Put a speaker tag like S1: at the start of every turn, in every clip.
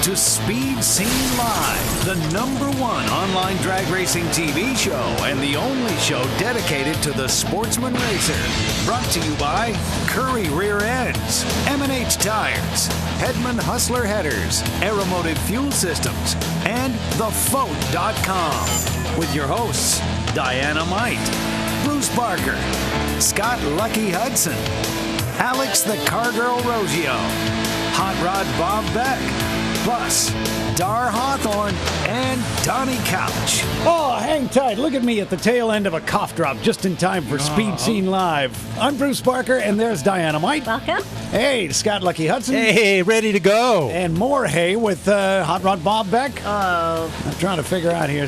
S1: to Speed Scene Live, the #1 online drag racing TV show and the only show dedicated to the sportsman racer. Brought to you by Curry Rear Ends, M&H Tires, Hedman Hustler Headers, Aeromotive Fuel Systems, and TheFote.com. With your hosts, Diana-Mite, Bruce Barker, Scott Lucky Hudson, Alex the Cargirl Rosio, Hot Rod Bob Beck, plus Dar Hawthorne and Donnie Couch.
S2: Oh, hang tight. Look at me at the tail end of a cough drop just in time for Speed Scene Live. I'm Bruce Barker, and there's Diana-Mite.
S3: Welcome.
S2: Hey, Scott Lucky Hudson.
S4: Hey, ready to go.
S2: And more hay with Hot Rod Bob Beck.
S3: Oh.
S2: I'm trying to figure out here.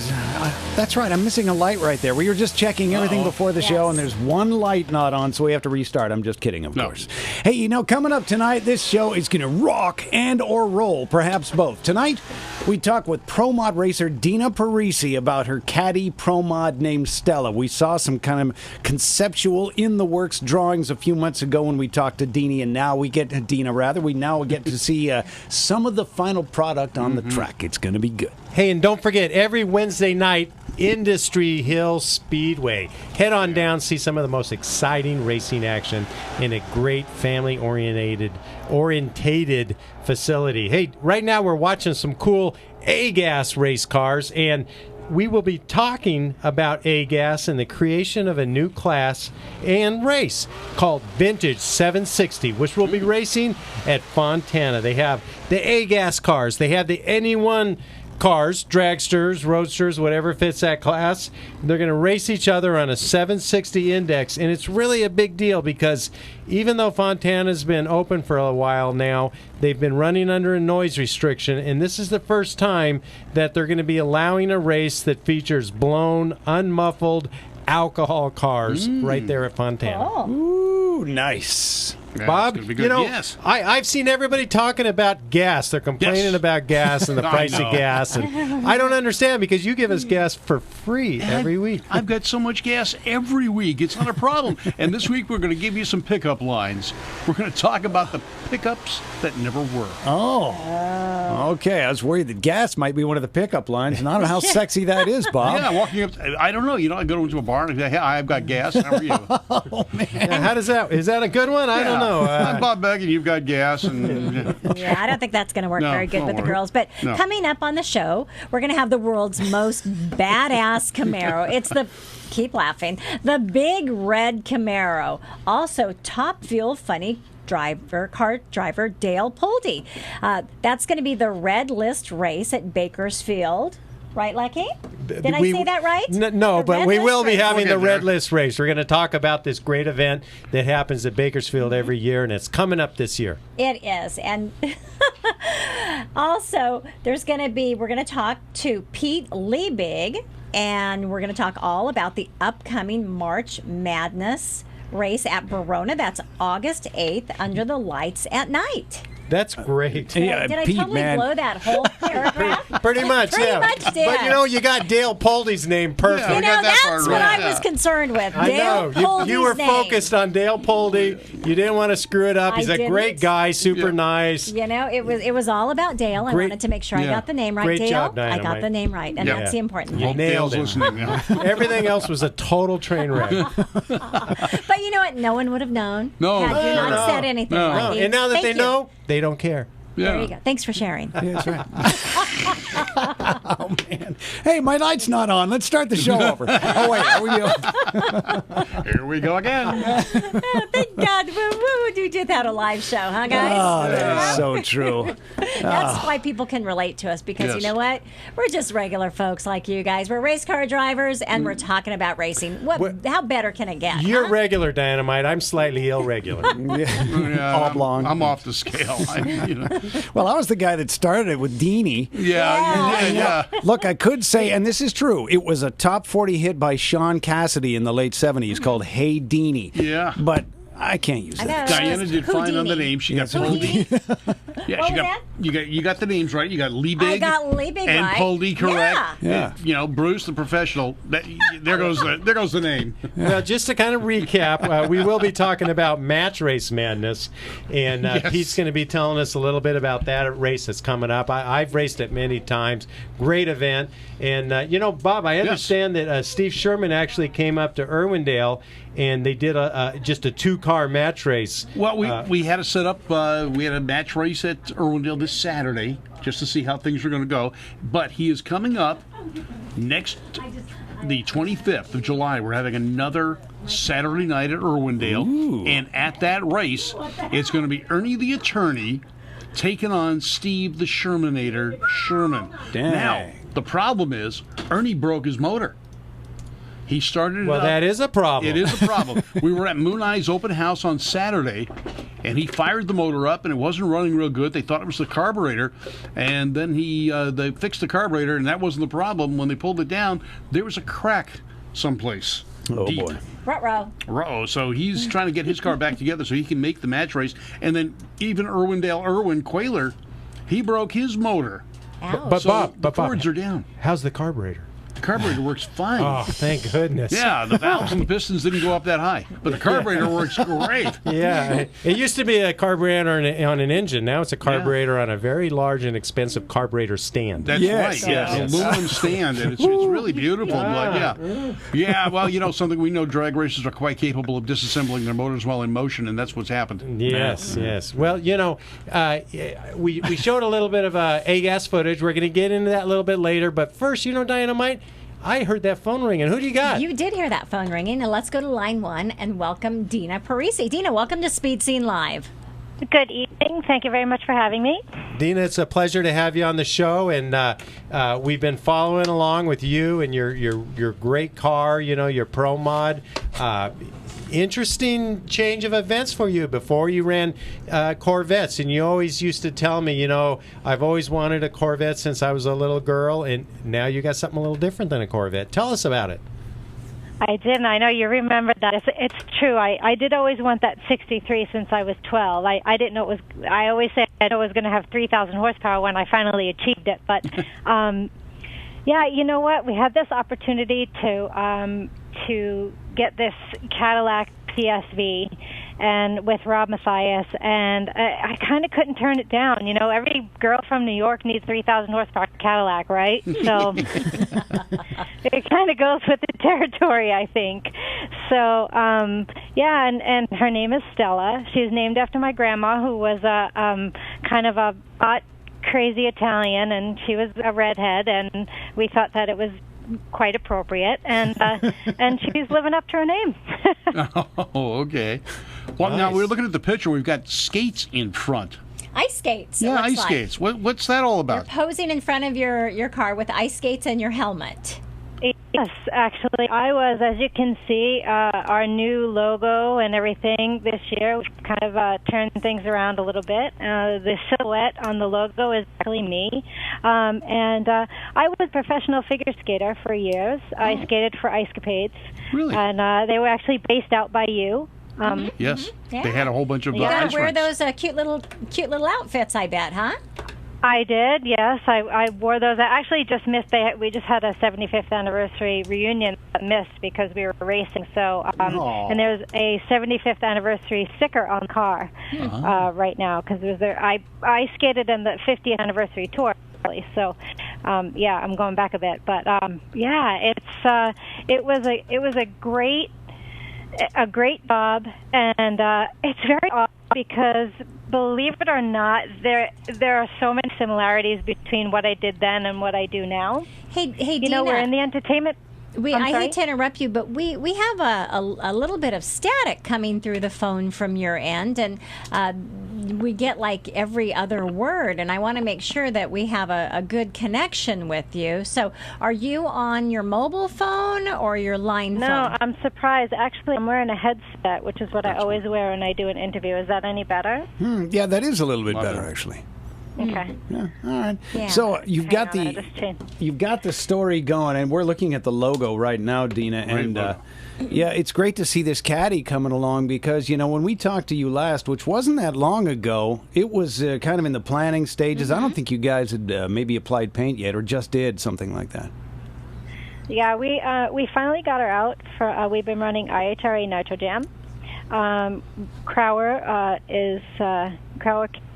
S2: That's right, I'm missing a light right there. We were just checking everything before the show, and there's one light not on, so we have to restart. I'm just kidding, of course. Hey, you know, coming up tonight, this show is going to rock and or roll, perhaps both. Tonight, we talk with Pro Mod racer Dina Parise about her caddy Pro Mod named Stella. We saw some kind of conceptual in-the-works drawings a few months ago when we talked to Dina, and now we get to we now get to see some of the final product on the track. It's going to be good.
S4: Hey, and don't forget, every Wednesday night, Industry Hill Speedway. Head on down, see some of the most exciting racing action in a great family-orientated facility. Hey, right now we're watching some cool A-Gas race cars, and we will be talking about A-Gas and the creation of a new class and race called Vintage 760, which will be racing at Fontana. They have the A-Gas cars. They have the Anyone cars, dragsters, roadsters, whatever fits that class. They're going to race each other on a 760 index, and it's really a big deal because even though Fontana's been open for a while now, they've been running under a noise restriction, and this is the first time that they're going to be allowing a race that features blown, unmuffled alcohol cars right there at Fontana.
S3: Oh.
S2: Ooh, nice.
S5: Yeah,
S4: Bob,
S5: it's gonna be good.
S4: you know,
S5: Yes.
S4: I've seen everybody talking about gas. They're complaining about gas and the price of gas. And I don't understand because you give us gas for free every week.
S5: I've got so much gas every week. It's not a problem. And this week we're going to give you some pickup lines. We're going to talk about the pickups that never were.
S2: Oh. Okay, I was worried that gas might be one of the pickup lines, and I don't know how sexy that is, Bob.
S5: Yeah, walking up, I don't know. You know, I go into a bar and I say, hey, I've got gas. How are you?
S2: Oh, man.
S4: Yeah, how does that? Is that a good one? I don't know.
S5: I'm Bob Beck and you've got gas. And
S3: Yeah, I don't think that's going to work
S5: No,
S3: very good
S5: don't
S3: with the
S5: worry.
S3: girls. But
S5: No.
S3: coming up on the show, we're going to have the world's most badass Camaro. It's the, keep laughing, the big red Camaro. Also, Top Fuel Funny car driver Dale Schubert. That's going to be the red list race at Bakersfield. Right, Lucky? Did I say that right?
S4: No,
S3: The
S4: but
S3: red
S4: we
S3: list
S4: will be
S3: race.
S4: having
S5: We'll
S4: the
S5: get
S4: Red
S5: there.
S4: List race. We're going to talk about this great event that happens at Bakersfield every year, and it's coming up this year.
S3: It is. And also, we're going to talk to Pete Liebig, and we're going to talk all about the upcoming March Madness race at Verona. That's August 8th, under the lights at night.
S4: That's great.
S3: Did I
S2: Pete,
S3: totally
S2: man.
S3: blow that whole paragraph?
S4: Pretty much,
S3: Pretty
S4: yeah.
S3: much did.
S4: But you know, you got Dale Schubert name perfect.
S5: Yeah.
S3: You
S5: I
S3: know,
S5: got that
S3: that's
S5: part
S3: what
S5: right.
S3: I was concerned with.
S4: I
S3: Dale
S4: know. You were
S3: Schubert name.
S4: focused on Dale Schubert. You didn't want to screw it up.
S3: I
S4: He's a great
S3: didn't.
S4: guy, super
S5: Yeah.
S4: nice.
S3: You know, it was all about Dale. I
S4: Great-
S3: wanted to make sure I
S5: Yeah.
S3: got the name right.
S4: Great
S3: Dale,
S4: job,
S3: I got
S4: Dynamite.
S3: the name right, and
S5: Yeah.
S3: that's the important
S4: You
S3: thing.
S4: nailed
S5: Dale's
S4: it.
S5: listening now.
S4: Everything else was a total train wreck.
S3: But you know what? No one would have known
S5: No.
S3: had you
S5: No,
S3: not said anything.
S5: No.
S3: Lucky.
S4: And now that
S3: Thank
S4: they
S3: you.
S4: know, they don't care.
S3: There you go. Thanks for sharing.
S2: Yeah, that's right. Oh, man. Hey, my light's not on. Let's start the show over. Oh, wait. Are we
S5: Here we go again.
S3: Thank God. We just had a live show, huh, guys?
S2: Oh, that is so true.
S3: That's why people can relate to us because you
S5: Yes.
S3: know what? We're just regular folks like you guys. We're race car drivers and we're talking about racing. How better can it get?
S4: You're
S3: huh?
S4: regular, Dynamite. I'm slightly irregular.
S5: Yeah,
S2: Oblong.
S5: I'm off the scale.
S2: Well, I was the guy that started it with Deanie.
S5: Yeah.
S2: Look, I could say, and this is true, it was a top 40 hit by Sean Cassidy in the late 70s called Hey Deanie.
S5: Yeah.
S2: But I can't use
S3: I
S2: that.
S3: know.
S5: Diana did fine on the name. She got
S3: Houdini.
S5: Yeah,
S3: What
S5: she
S3: was
S5: got
S3: that?
S5: you got the names right. You got Liebig.
S3: I got Liebig
S5: and
S3: right.
S5: Poldy correct.
S2: Yeah.
S5: You know, Bruce the professional. There goes the name.
S4: Well, just to kind of recap, we will be talking about Match Race Madness, and
S5: Yes.
S4: Pete's going to be telling us a little bit about that race that's coming up. I've raced it many times. Great event. And, you know, Bob, I understand that Steve Sherman actually came up to Irwindale, and they did just a two-car match race.
S5: Well, we had to set up. We had a match race at Irwindale this Saturday just to see how things are going to go. But he is coming up next, the 25th of July. We're having another Saturday night at Irwindale, and at that race, it's going to be Ernie the Attorney taking on Steve the Shermanator Sherman.
S2: Dang.
S5: Now, the problem is Ernie broke his motor. He started it
S4: Well,
S5: up.
S4: that is a problem.
S5: It is a problem. We were at Moon Eye's open house on Saturday, and he fired the motor up, and it wasn't running real good. They thought it was the carburetor, and then they fixed the carburetor, and that wasn't the problem. When they pulled it down, there was a crack someplace.
S2: Oh,
S5: deep.
S2: boy.
S3: Ruh-roh.
S5: So he's trying to get his car back together so he can make the match race. And then even Irwin Quayler, he broke his motor.
S3: Ouch.
S4: But
S5: So
S4: Bob,
S5: the Fords are down.
S4: how's the carburetor?
S5: The carburetor works fine.
S4: Oh, thank goodness.
S5: Yeah, the valves and the pistons didn't go up that high, but the carburetor works great.
S4: Yeah, it used to be a carburetor on an engine. Now it's a carburetor on a very large and expensive carburetor stand.
S5: That's
S2: Yes,
S5: right. Yeah,
S2: yes.
S5: aluminum stand, and it's really beautiful. But yeah. Well, you know something. We know drag racers are quite capable of disassembling their motors while in motion, and that's what's happened.
S4: Yes, yes. Well, you know, we showed a little bit of A-gas footage. We're going to get into that a little bit later. But first, you know, Diana-Mite, I heard that phone ringing. Who do you got?
S3: You did hear that phone ringing, and let's go to line one and welcome Dina Parise. Dina, welcome to Speed Scene Live.
S6: Good evening. Thank you very much for having me.
S4: Dina, it's a pleasure to have you on the show, and we've been following along with you and your great car, you know, your Pro Mod. Interesting change of events for you. Before you ran Corvettes, and you always used to tell me, you know, I've always wanted a Corvette since I was a little girl, and now you got something a little different than a Corvette. Tell us about it.
S6: I did, and I know you remember that. It's true. I did always want that 63 since I was 12. I didn't know it was. I always said I was going to have 3,000 horsepower when I finally achieved it. But yeah, you know what? We had this opportunity to get this Cadillac CSV, and with Rob Mathias, and I kind of couldn't turn it down. You know, every girl from New York needs 3,000 horsepower Cadillac, right? So it kind of goes with the territory, I think. So yeah, and her name is Stella. She's named after my grandma, who was a kind of a hot, crazy Italian, and she was a redhead, and we thought that it was quite appropriate, and she's living up to her name.
S5: Oh, okay. Well,
S4: Nice.
S5: now we're looking at the picture. We've got skates in front.
S3: Ice skates. it
S5: Yeah,
S3: looks
S5: ice
S3: like.
S5: skates. What's that all
S3: You're
S5: about?
S3: posing in front of your car with ice skates and your helmet.
S6: Yes, actually, I was, as you can see, our new logo and everything this year. We've kind of turned things around a little bit. The silhouette on the logo is actually me. And I was a professional figure skater for years. I skated for Ice Capades.
S5: Really?
S6: And they were actually based out by you.
S5: Yes.
S3: Yeah.
S5: They had a whole bunch of
S3: You gotta
S5: ice
S3: wear
S5: rinks.
S3: those cute little outfits, I bet, huh?
S6: I did, yes. I wore those. I actually just missed. We just had a 75th anniversary reunion that missed because we were racing. So, and there's a 75th anniversary sticker on the car right now because I skated in the 50th anniversary tour. So, yeah, I'm going back a bit, but yeah, it was a great job, and it's very odd because, believe it or not, there are so many similarities between what I did then and what I do now.
S3: Hey,
S6: You
S3: Dina.
S6: know, we're in the entertainment.
S3: I
S6: sorry?
S3: hate to interrupt you, but we have a little bit of static coming through the phone from your end, and we get like every other word, and I want to make sure that we have a good connection with you. So are you on your mobile phone or your line phone?
S6: No, I'm surprised. Actually, I'm wearing a headset, which is what I always wear when I do an interview. Is that any better?
S2: Yeah, that is a little bit better, actually.
S6: Okay.
S2: Yeah, all right.
S3: Yeah.
S2: So you've got
S6: Hang on, I just changed.
S2: you've got the story going, and we're looking at the logo right now, Dina. And
S5: logo.
S2: yeah, it's great to see this caddy coming along because when we talked to you last, which wasn't that long ago, it was kind of in the planning stages. I don't think you guys had maybe applied paint yet, or just did something like that.
S6: Yeah, we finally got her out for. We've been running IHRA Nitro Jam. Crower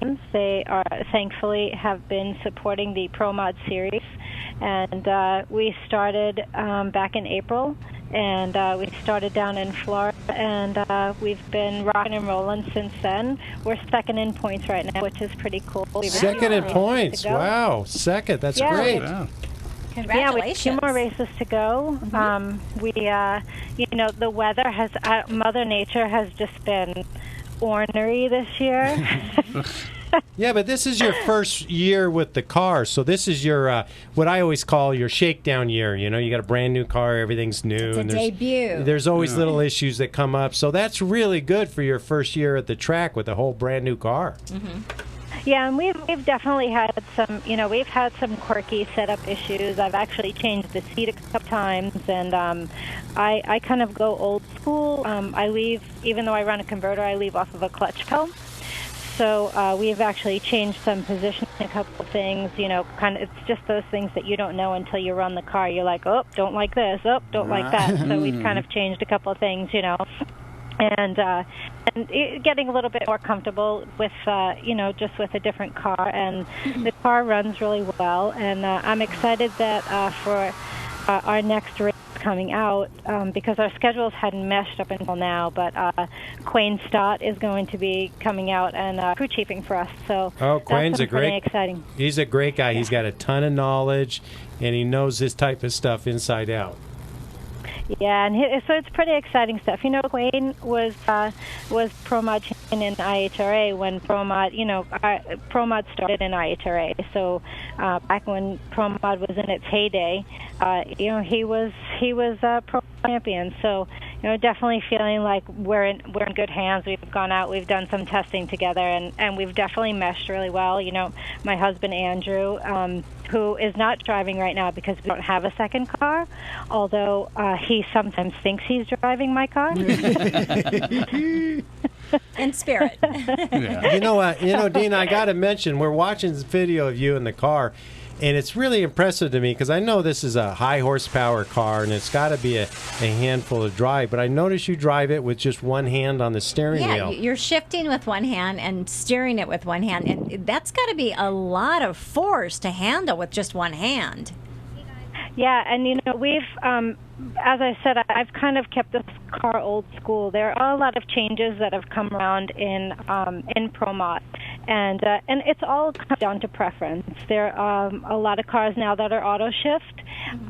S6: Games. They thankfully have been supporting the Pro Mod series, and we started back in April, and we started down in Florida, and we've been rocking and rolling since then. We're second in points right now, which is pretty cool.
S4: Second in points. Wow, second. That's great.
S5: Wow.
S6: Yeah, we have 2 more races to go. We, the weather has, Mother Nature has just been ornery this year.
S4: Yeah, but this is your first year with the car, so this is your what I always call your shakedown year. You got a brand new car, everything's new,
S3: It's a
S4: and
S3: debut.
S4: there's always little issues that come up. So that's really good for your first year at the track with a whole brand new car.
S6: Yeah, and we've definitely had some, we've had some quirky setup issues. I've actually changed the seat a couple times, and I kind of go old school. I leave, even though I run a converter, I leave off of a clutch pedal. So we've actually changed some positions, a couple of things, kind of, it's just those things that you don't know until you run the car. You're like, oh, don't like this, oh, don't like that. So we've kind of changed a couple of things, and getting a little bit more comfortable with, just with a different car. And the car runs really well, and I'm excited that for our next race coming out, because our schedules hadn't meshed up until now, but Quayne Stott is going to be coming out and crew chiefing for us. So
S4: Quayne's
S6: that's pretty exciting.
S4: He's a great guy. He's got a ton of knowledge, and he knows this type of stuff inside out.
S6: Yeah, and so it's pretty exciting stuff. Quayne was Pro Mod champion in IHRA when Pro Mod, Pro Mod started in IHRA. So back when Pro Mod was in its heyday, he was Pro champion. So definitely feeling like we're in good hands. We've gone out, we've done some testing together, and we've definitely meshed really well. My husband Andrew, who is not driving right now because we don't have a second car, although he sometimes thinks he's driving my car.
S3: In spirit.
S5: Yeah.
S4: Dina, I got to mention, we're watching this video of you in the car, and it's really impressive to me because I know this is a high horsepower car and it's got to be a handful to drive, but I notice you drive it with just one hand on the steering wheel.
S3: Yeah, you're shifting with one hand and steering it with one hand, and that's got to be a lot of force to handle with just one hand.
S6: Yeah, and we've, as I said, I've kind of kept this car old school. There are a lot of changes that have come around in Pro Mod, and it's all comes down to preference. There are a lot of cars now that are auto shift,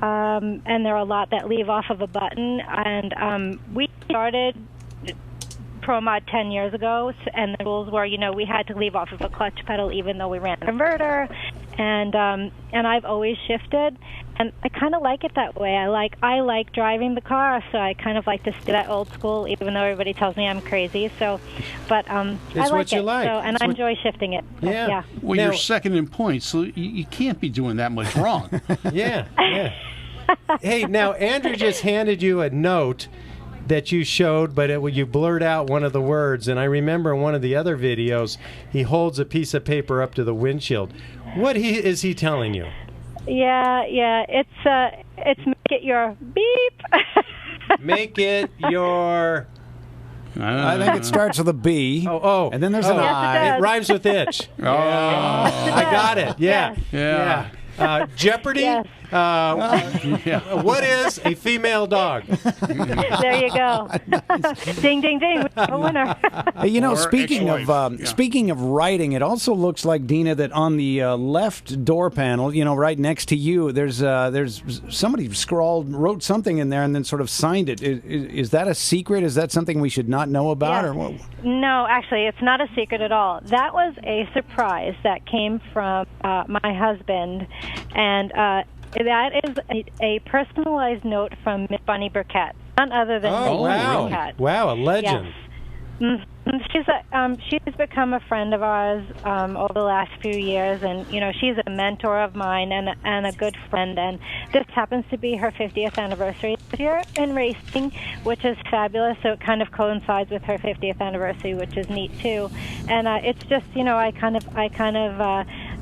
S6: and there are a lot that leave off of a button. And we started Pro Mod 10 years ago, and the rules were, we had to leave off of a clutch pedal even though we ran a converter, and I've always shifted, and I kind of like it that way. I like driving the car, so I kind of like to stay that old school, even though everybody tells me I'm crazy. So, but I like
S4: what you
S6: it,
S4: like.
S6: so, and I enjoy shifting it.
S4: Yeah.
S5: Well, you're second in points, so you can't be doing that much wrong.
S4: Yeah. Hey, now Andrew just handed you a note that you showed, but you blurred out one of the words. And I remember in one of the other videos, he holds a piece of paper up to the windshield. What is he telling you?
S6: Yeah. It's make it your beep.
S4: Make it your...
S2: I think it starts with a B.
S4: Oh.
S2: And then there's an
S6: Yes, it
S2: I.
S6: does.
S4: It rhymes with itch.
S5: Oh.
S4: I got it. Yeah.
S5: Yeah.
S4: Jeopardy?
S6: Yes.
S4: What is a female dog?
S6: There you go. Ding, ding, ding. A winner.
S2: Hey,
S5: Or
S2: speaking
S5: ex-wife.
S2: speaking of writing, it also looks like, Dina, that on the left door panel, right next to you, there's somebody wrote something in there and then sort of signed it. Is that a secret? Is that something we should not know about,
S6: Yes.
S2: or what?
S6: No, actually, it's not a secret at all. That was a surprise that came from my husband, and that is a personalized note from Miss Bunny Burkett, none other than
S4: Oh,
S6: Miss
S4: wow.
S6: Bunny Burkett.
S4: Wow, a legend.
S6: Yes. She's become a friend of ours over the last few years, and she's a mentor of mine and a good friend. And this happens to be her 50th anniversary this year in racing, which is fabulous. So it kind of coincides with her 50th anniversary, which is neat too. And it's just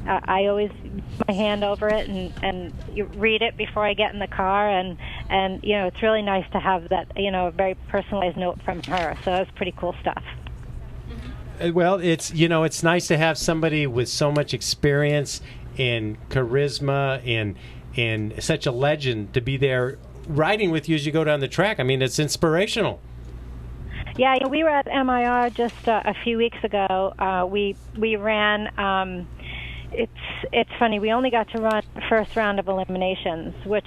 S6: I always put my hand over it and you read it before I get in the car, and it's really nice to have that a very personalized note from her. So that's pretty cool stuff.
S4: Well, it's nice to have somebody with so much experience and charisma and such a legend to be there riding with you as you go down the track. I mean, it's inspirational.
S6: Yeah, we were at MIR just a few weeks ago. We ran. It's funny. We only got to run the first round of eliminations, which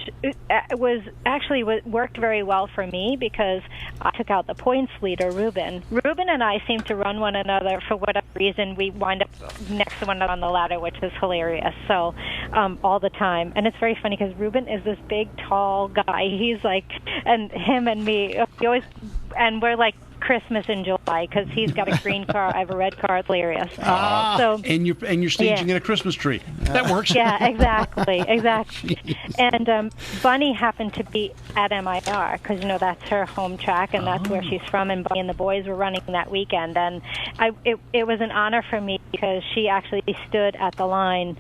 S6: worked very well for me because I took out the points leader, Ruben. Ruben and I seem to run one another for whatever reason. We wind up next to one another on the ladder, which is hilarious. So all the time, and it's very funny because Ruben is this big, tall guy. He's like, and him and me, we always, and we're like Christmas in July because he's got a green car, I have a red car. It's hilarious.
S5: And you're staging in a Christmas tree. That works.
S6: Yeah, exactly. And Bunny happened to be at MIR because that's her home track and that's where she's from. And Bunny and the boys were running that weekend, and it was an honor for me because she actually stood at the line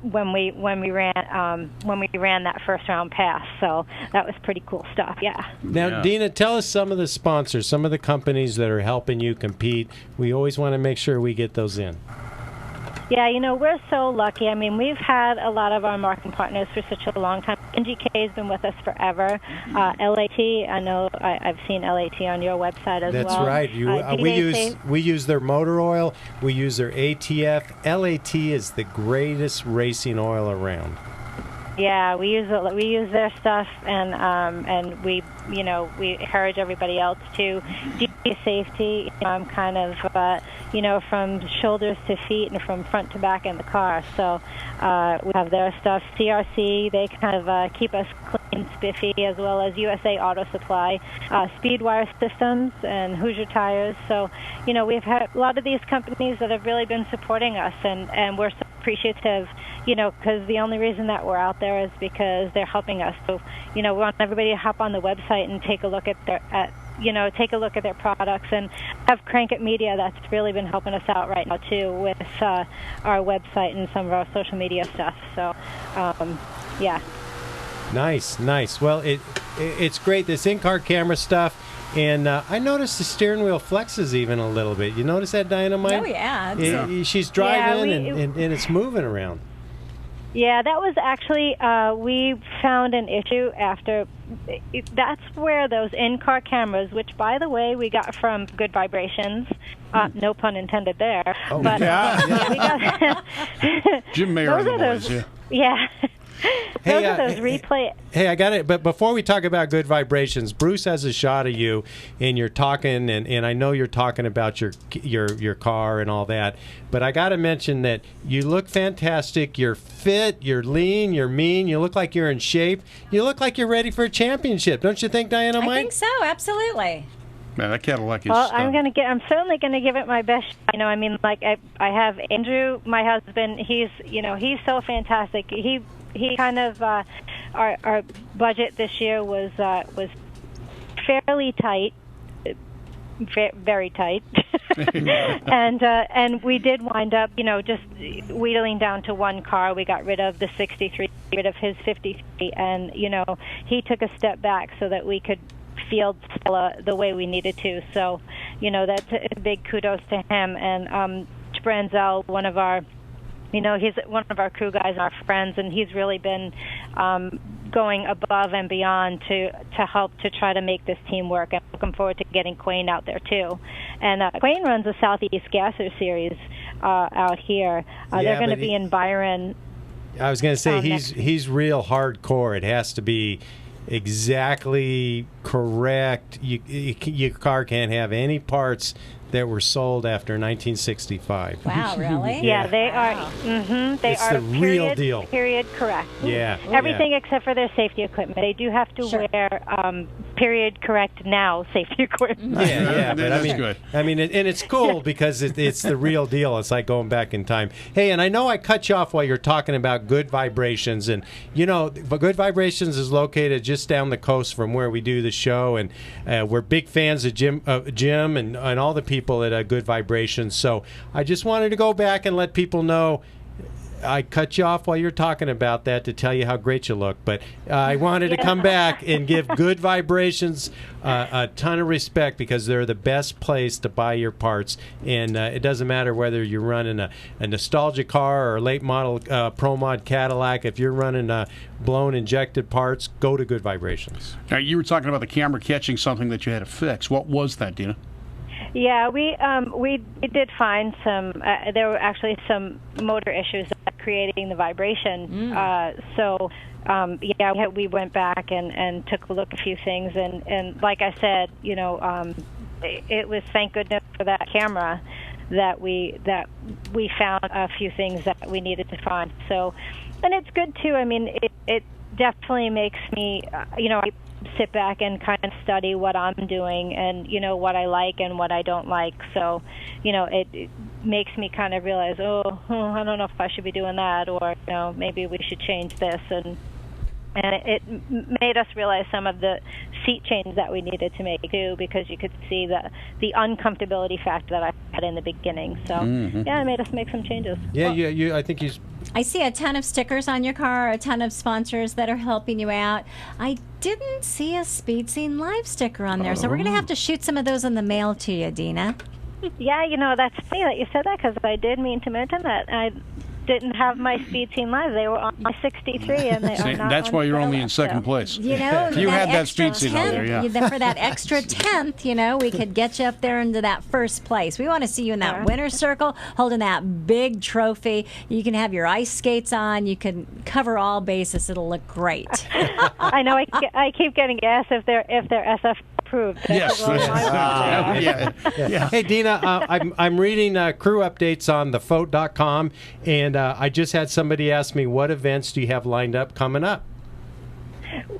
S6: when we ran that first round pass. So that was pretty cool stuff. Yeah.
S4: Now, Dina, tell us some of the sponsors, some of the companies that are helping you compete. We always want to make sure we get those in.
S6: Yeah, we're so lucky. I mean, we've had a lot of our marketing partners for such a long time. NGK has been with us forever. LAT, I know I've seen LAT on your website as well.
S4: That's right. We use their motor oil. We use their ATF. LAT is the greatest racing oil around.
S6: Yeah, we use their stuff, and we encourage everybody else to do safety. I'm kind of from shoulders to feet and from front to back in the car. So we have their stuff. CRC, they kind of keep us clean, spiffy, as well as USA Auto Supply, Speedwire Systems, and Hoosier Tires. So we've had a lot of these companies that have really been supporting us, and we're so appreciative. Because the only reason that we're out there is because they're helping us. So, we want everybody to hop on the website and take a look at their products, and have Crank It Media that's really been helping us out right now too with our website and some of our social media stuff. So, yeah.
S4: Nice. Well, it's great, this in-car camera stuff. And I noticed the steering wheel flexes even a little bit. You notice that, Diana-Mite?
S3: Oh, yeah.
S4: She's driving and it's moving around.
S6: Yeah, that was actually, we found an issue after. That's where those in-car cameras, which, by the way, we got from Good Vibrations. No pun intended there.
S5: Oh,
S6: but,
S5: yeah.
S6: We got
S5: Jim Mayer and the boys,
S6: yeah. Those are those replay.
S4: Hey, I got it. But before we talk about Good Vibrations, Bruce has a shot of you, and you're talking, and I know you're talking about your car and all that. But I got to mention that you look fantastic. You're fit. You're lean. You're mean. You look like you're in shape. You look like you're ready for a championship, don't you think, Diana-Mite?
S3: I think so. Absolutely.
S5: Man, that Cadillac is.
S6: Well, I'm certainly going to give it my best. I have Andrew, my husband. He's so fantastic. He kind of our budget this year was fairly tight, very tight, and we did wind up just wheeling down to one car. We got rid of the 63, rid of his 53, and he took a step back so that we could field the way we needed to. So that's a big kudos to him. And Branzel, one of our he's one of our crew guys, our friends, and he's really been going above and beyond to help to try to make this team work. I'm looking forward to getting Quayne out there too. And Quayne runs a Southeast Gasser Series out here. They're going to be in Byron.
S4: I was going to say he's real hardcore. It has to be exactly correct. Your car can't have any parts that were sold after 1965.
S3: Wow, really?
S6: Yeah, they
S3: Wow.
S6: are. They
S4: It's
S6: are
S4: the real deal.
S6: Period correct.
S4: Yeah.
S6: Everything except for their safety equipment. They do have to
S3: Sure.
S6: wear period correct now safety equipment.
S4: Yeah, but
S5: That's
S4: I mean,
S5: good.
S4: and it's cool because it's the real deal. It's like going back in time. Hey, and I know I cut you off while you're talking about Good Vibrations, and Good Vibrations is located just down the coast from where we do the show, and we're big fans of Jim and all the people at Good Vibrations. So I just wanted to go back and let people know. I cut you off while you're talking about that to tell you how great you look, but I wanted to come back and give Good Vibrations a ton of respect because they're the best place to buy your parts, and it doesn't matter whether you're running a nostalgia car or a late model Pro Mod Cadillac. If you're running blown injected parts, go to Good Vibrations.
S5: Now, you were talking about the camera catching something that you had to fix. What was that, Dina?
S6: Yeah, we did find some. There were actually some motor issues that were creating the vibration. We went back and took a look at a few things, and like I said, it was thank goodness for that camera that we found a few things that we needed to find. So, and it's good too. I mean, it definitely makes me, I sit back and kind of study what I'm doing and, what I like and what I don't like. So, it makes me kind of realize, I don't know if I should be doing that, or, maybe we should change this. And it made us realize some of the seat changes that we needed to make too, because you could see the uncomfortability factor that I had in the beginning. So it made us make some changes.
S4: Yeah, I think he's.
S3: I see a ton of stickers on your car, a ton of sponsors that are helping you out. I didn't see a Speed Scene Live sticker on there, so we're going to have to shoot some of those in the mail to you, Dina.
S6: Yeah, that's funny that you said that, because I did mean to mention that. I didn't have my Speed Scene Live. They were on my 63, and they are not.
S5: That's
S6: on
S5: why you're
S6: sale,
S5: only in second place.
S6: so.
S3: You
S5: had that Speed Scene on there, yeah.
S3: For that extra 10th, we could get you up there into that first place. We want to see you in that winner's circle, holding that big trophy. You can have your ice skates on. You can cover all bases. It'll look great.
S6: I know. I keep getting asked if they're SF approved.
S5: Yes.
S4: Yeah. Hey, Dina, I'm reading crew updates on thefote.com, and I just had somebody ask me, what events do you have lined up coming up?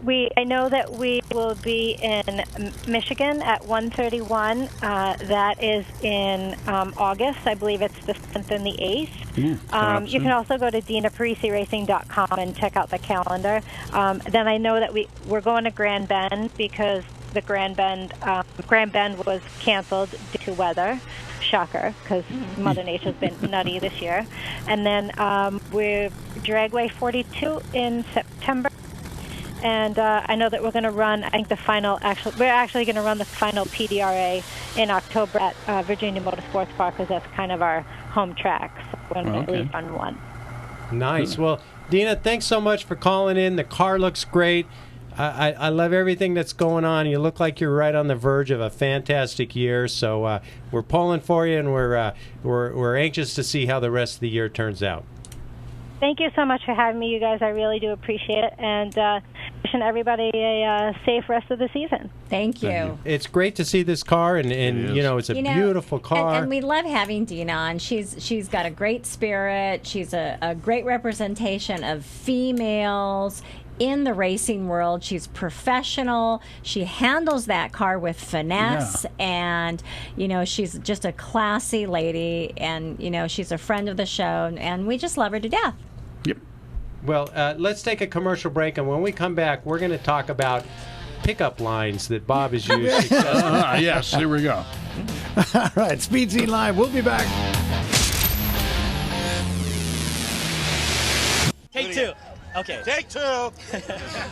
S6: I know that we will be in Michigan at 131. That is in August. I believe it's the 7th and the 8th. You can also go to DinaPariseRacing.com and check out the calendar. Then I know that we're going to Grand Bend, because the Grand Bend was canceled due to weather. Shocker, because Mother Nature's been nutty this year. And then we're Dragway 42 in September. And I know that we're going to run, we're actually going to run the final PDRA in October at Virginia Motorsports Park, because that's kind of our home track. So we're going to at least run one.
S4: Nice. Well, Dina, thanks so much for calling in. The car looks great. I love everything that's going on. You look like you're right on the verge of a fantastic year. So we're pulling for you, and we're anxious to see how the rest of the year turns out.
S6: Thank you so much for having me, you guys. I really do appreciate it. And wishing everybody a safe rest of the season.
S3: Thank you.
S4: It's great to see this car, and it's a beautiful car.
S3: And we love having Dina on. She's got a great spirit. She's a great representation of females in the racing world. She's professional. She handles that car with finesse, and she's just a classy lady, and she's a friend of the show, and we just love her to death.
S5: Yep.
S4: Well, let's take a commercial break, and when we come back, we're going to talk about pickup lines that Bob has used successfully.
S5: Yes, here we go.
S2: All right, Speed Scene Live. We'll be back.
S7: Take two. Okay.
S8: Take two.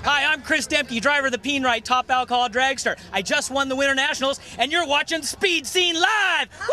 S7: Hi, I'm Chris Dempke, driver of the Peen Right Top Alcohol Dragster. I just won the Winter Nationals, and you're watching Speed Scene Live. Woo!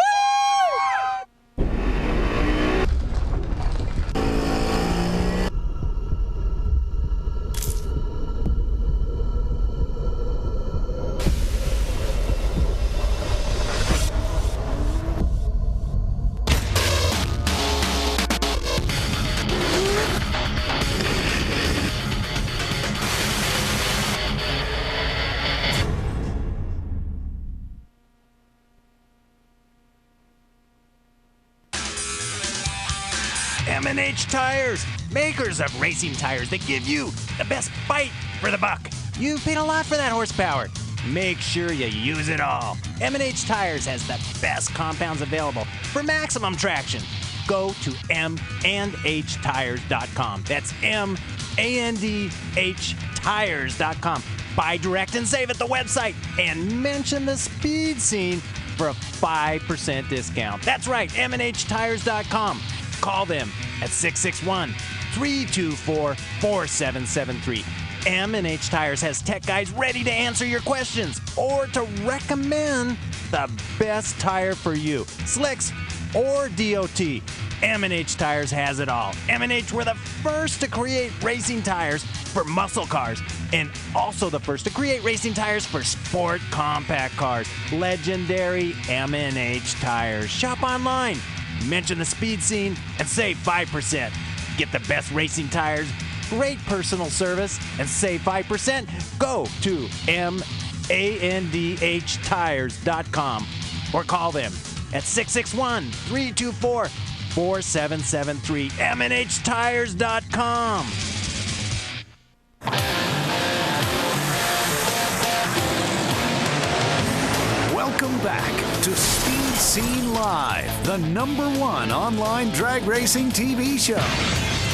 S8: M&H Tires, makers of racing tires that give you the best bite for the buck. You've paid a lot for that horsepower. Make sure you use it all. M&H Tires has the best compounds available for maximum traction. Go to mandhtires.com. That's mandhtires.com. Buy direct and save at the website and mention the Speed Scene for a 5% discount. That's right, mandhtires.com. Call them at 661-324-4773. M&H Tires has tech guys ready to answer your questions or to recommend the best tire for you, slicks or DOT. M&H Tires has it all. M&H were the first to create racing tires for muscle cars and also the first to create racing tires for sport compact cars. Legendary M&H Tires. Shop online, mention the Speed Scene, and save 5%. Get the best racing tires, great personal service, and save 5%. Go to mandhtires.com or call them at 661-324-4773. MNHTires.com.
S1: Welcome back to Speed Scene Live, the #1 online drag racing TV show.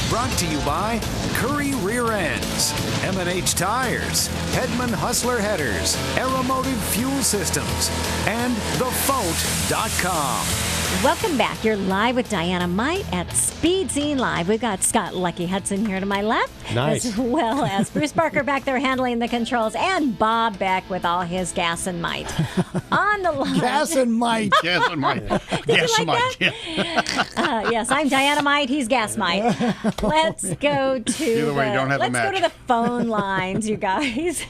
S1: Brought to you by Curry Rear Ends, M&H Tires, Hedman Hustler Headers, Aeromotive Fuel Systems, and TheFote.com.
S3: Welcome back. You're live with Diana-Mite at Speed Scene Live. We've got Scott Lucky Hudson here to my left.
S4: Nice.
S3: As well as Bruce Barker back there handling the controls, and Bob Beck with all his gas and might. On the line.
S2: Gas and might.
S5: Gas and might.
S3: Gas
S5: and might. Yeah.
S3: Yes, I'm Diana-Mite. He's Gas Mite. Let's go to
S5: Either way, you don't have a
S3: let's go
S5: match.
S3: to the phone lines, you guys.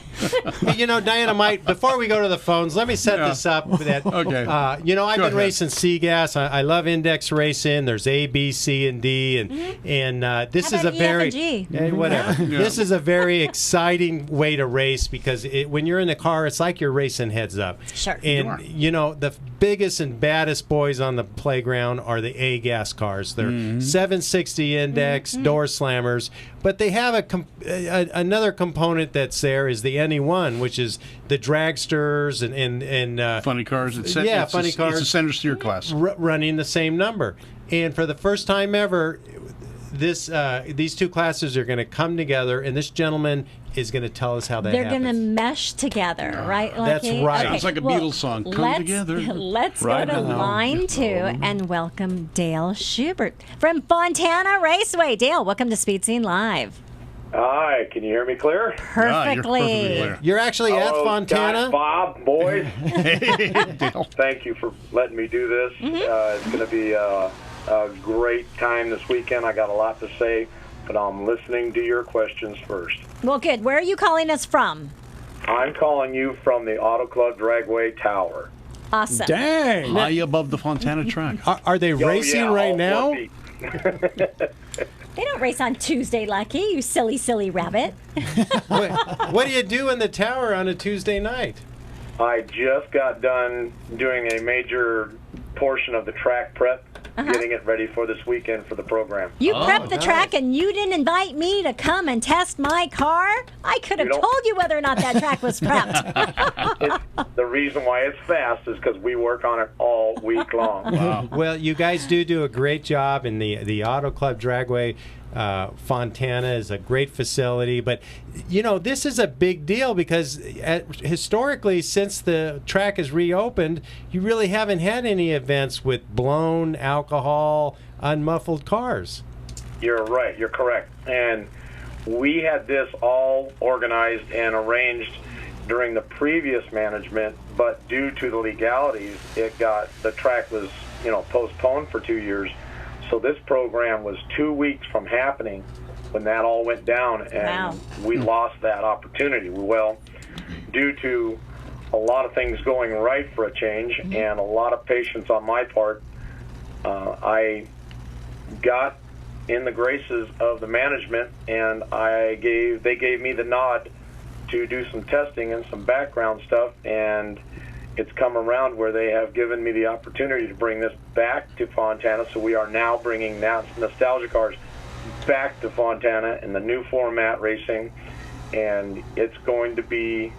S4: Hey, Diana-Mite, before we go to the phones, let me set this up. That,
S5: Okay.
S4: I've
S5: Go
S4: been
S5: ahead.
S4: racing C-Gas. I love index racing. There's A, B, C, and D, and this
S3: How
S4: is a
S3: about E, F,
S4: very
S3: and G?
S4: whatever.
S5: Yeah.
S4: This is a very exciting way to race because when you're in the car, it's like you're racing heads up.
S3: Sure.
S4: And the biggest and baddest boys on the playground are the A-Gas cars. They're 760 index door slammers, but they have another component that's there is the NE1, which is the dragsters and
S5: Funny cars. It's
S4: funny cars.
S5: It's a center steer class.
S4: Running the same number. And for the first time ever, these two classes are going to come together, and this gentleman is going to tell us how that
S3: They're
S4: happens.
S3: going to mesh together, right,
S4: That's
S3: Lucky?
S4: right.
S5: Sounds like a Beatles song. Come together.
S3: Let's
S2: Right
S3: go to
S2: now.
S3: line 2 and welcome Dale Schubert from Fontana Raceway. Dale, welcome to Speed Scene Live.
S9: Hi, can you hear me clear?
S5: You're perfectly clear.
S4: You're actually at
S9: Hello,
S4: Fontana?
S9: Scott, Bob, boys.
S5: Dale.
S9: Thank you for letting me do this. It's going to be a great time this weekend. I got a lot to say, but I'm listening to your questions first.
S3: Well, good. Where are you calling us from?
S9: I'm calling you from the Auto Club Dragway Tower.
S3: Awesome.
S2: Dang.
S5: High above the Fontana track.
S4: Are they
S9: Oh,
S4: racing
S9: yeah,
S4: right
S9: all
S4: now?
S9: 4 feet.
S3: They don't race on Tuesday, Lucky, you silly, silly rabbit.
S4: What do you do in the tower on a Tuesday night?
S9: I just got done doing a major portion of the track prep, getting it ready for this weekend for the program.
S3: You prepped the track and you didn't invite me to come and test my car? I could have
S9: You don't-
S3: told you whether or not that track was prepped.
S9: The reason why it's fast is because we work on it all week long.
S4: Well, you guys do a great job, and the Auto Club Dragway Fontana is a great facility. But, this is a big deal because historically, since the track is reopened, you really haven't had any events with blown alcohol, unmuffled cars.
S9: You're right. You're correct. And we had this all organized and arranged during the previous management, but due to the legalities, the track was, postponed for 2 years. So this program was 2 weeks from happening when that all went down, and
S3: Wow.
S9: we lost that opportunity. Well, due to a lot of things going right for a change and a lot of patience on my part, I got in the graces of the management, and they gave me the nod to do some testing and some background stuff, and it's come around where they have given me the opportunity to bring this back to Fontana. So we are now bringing nostalgia cars back to Fontana in the new format racing, and it's going to be,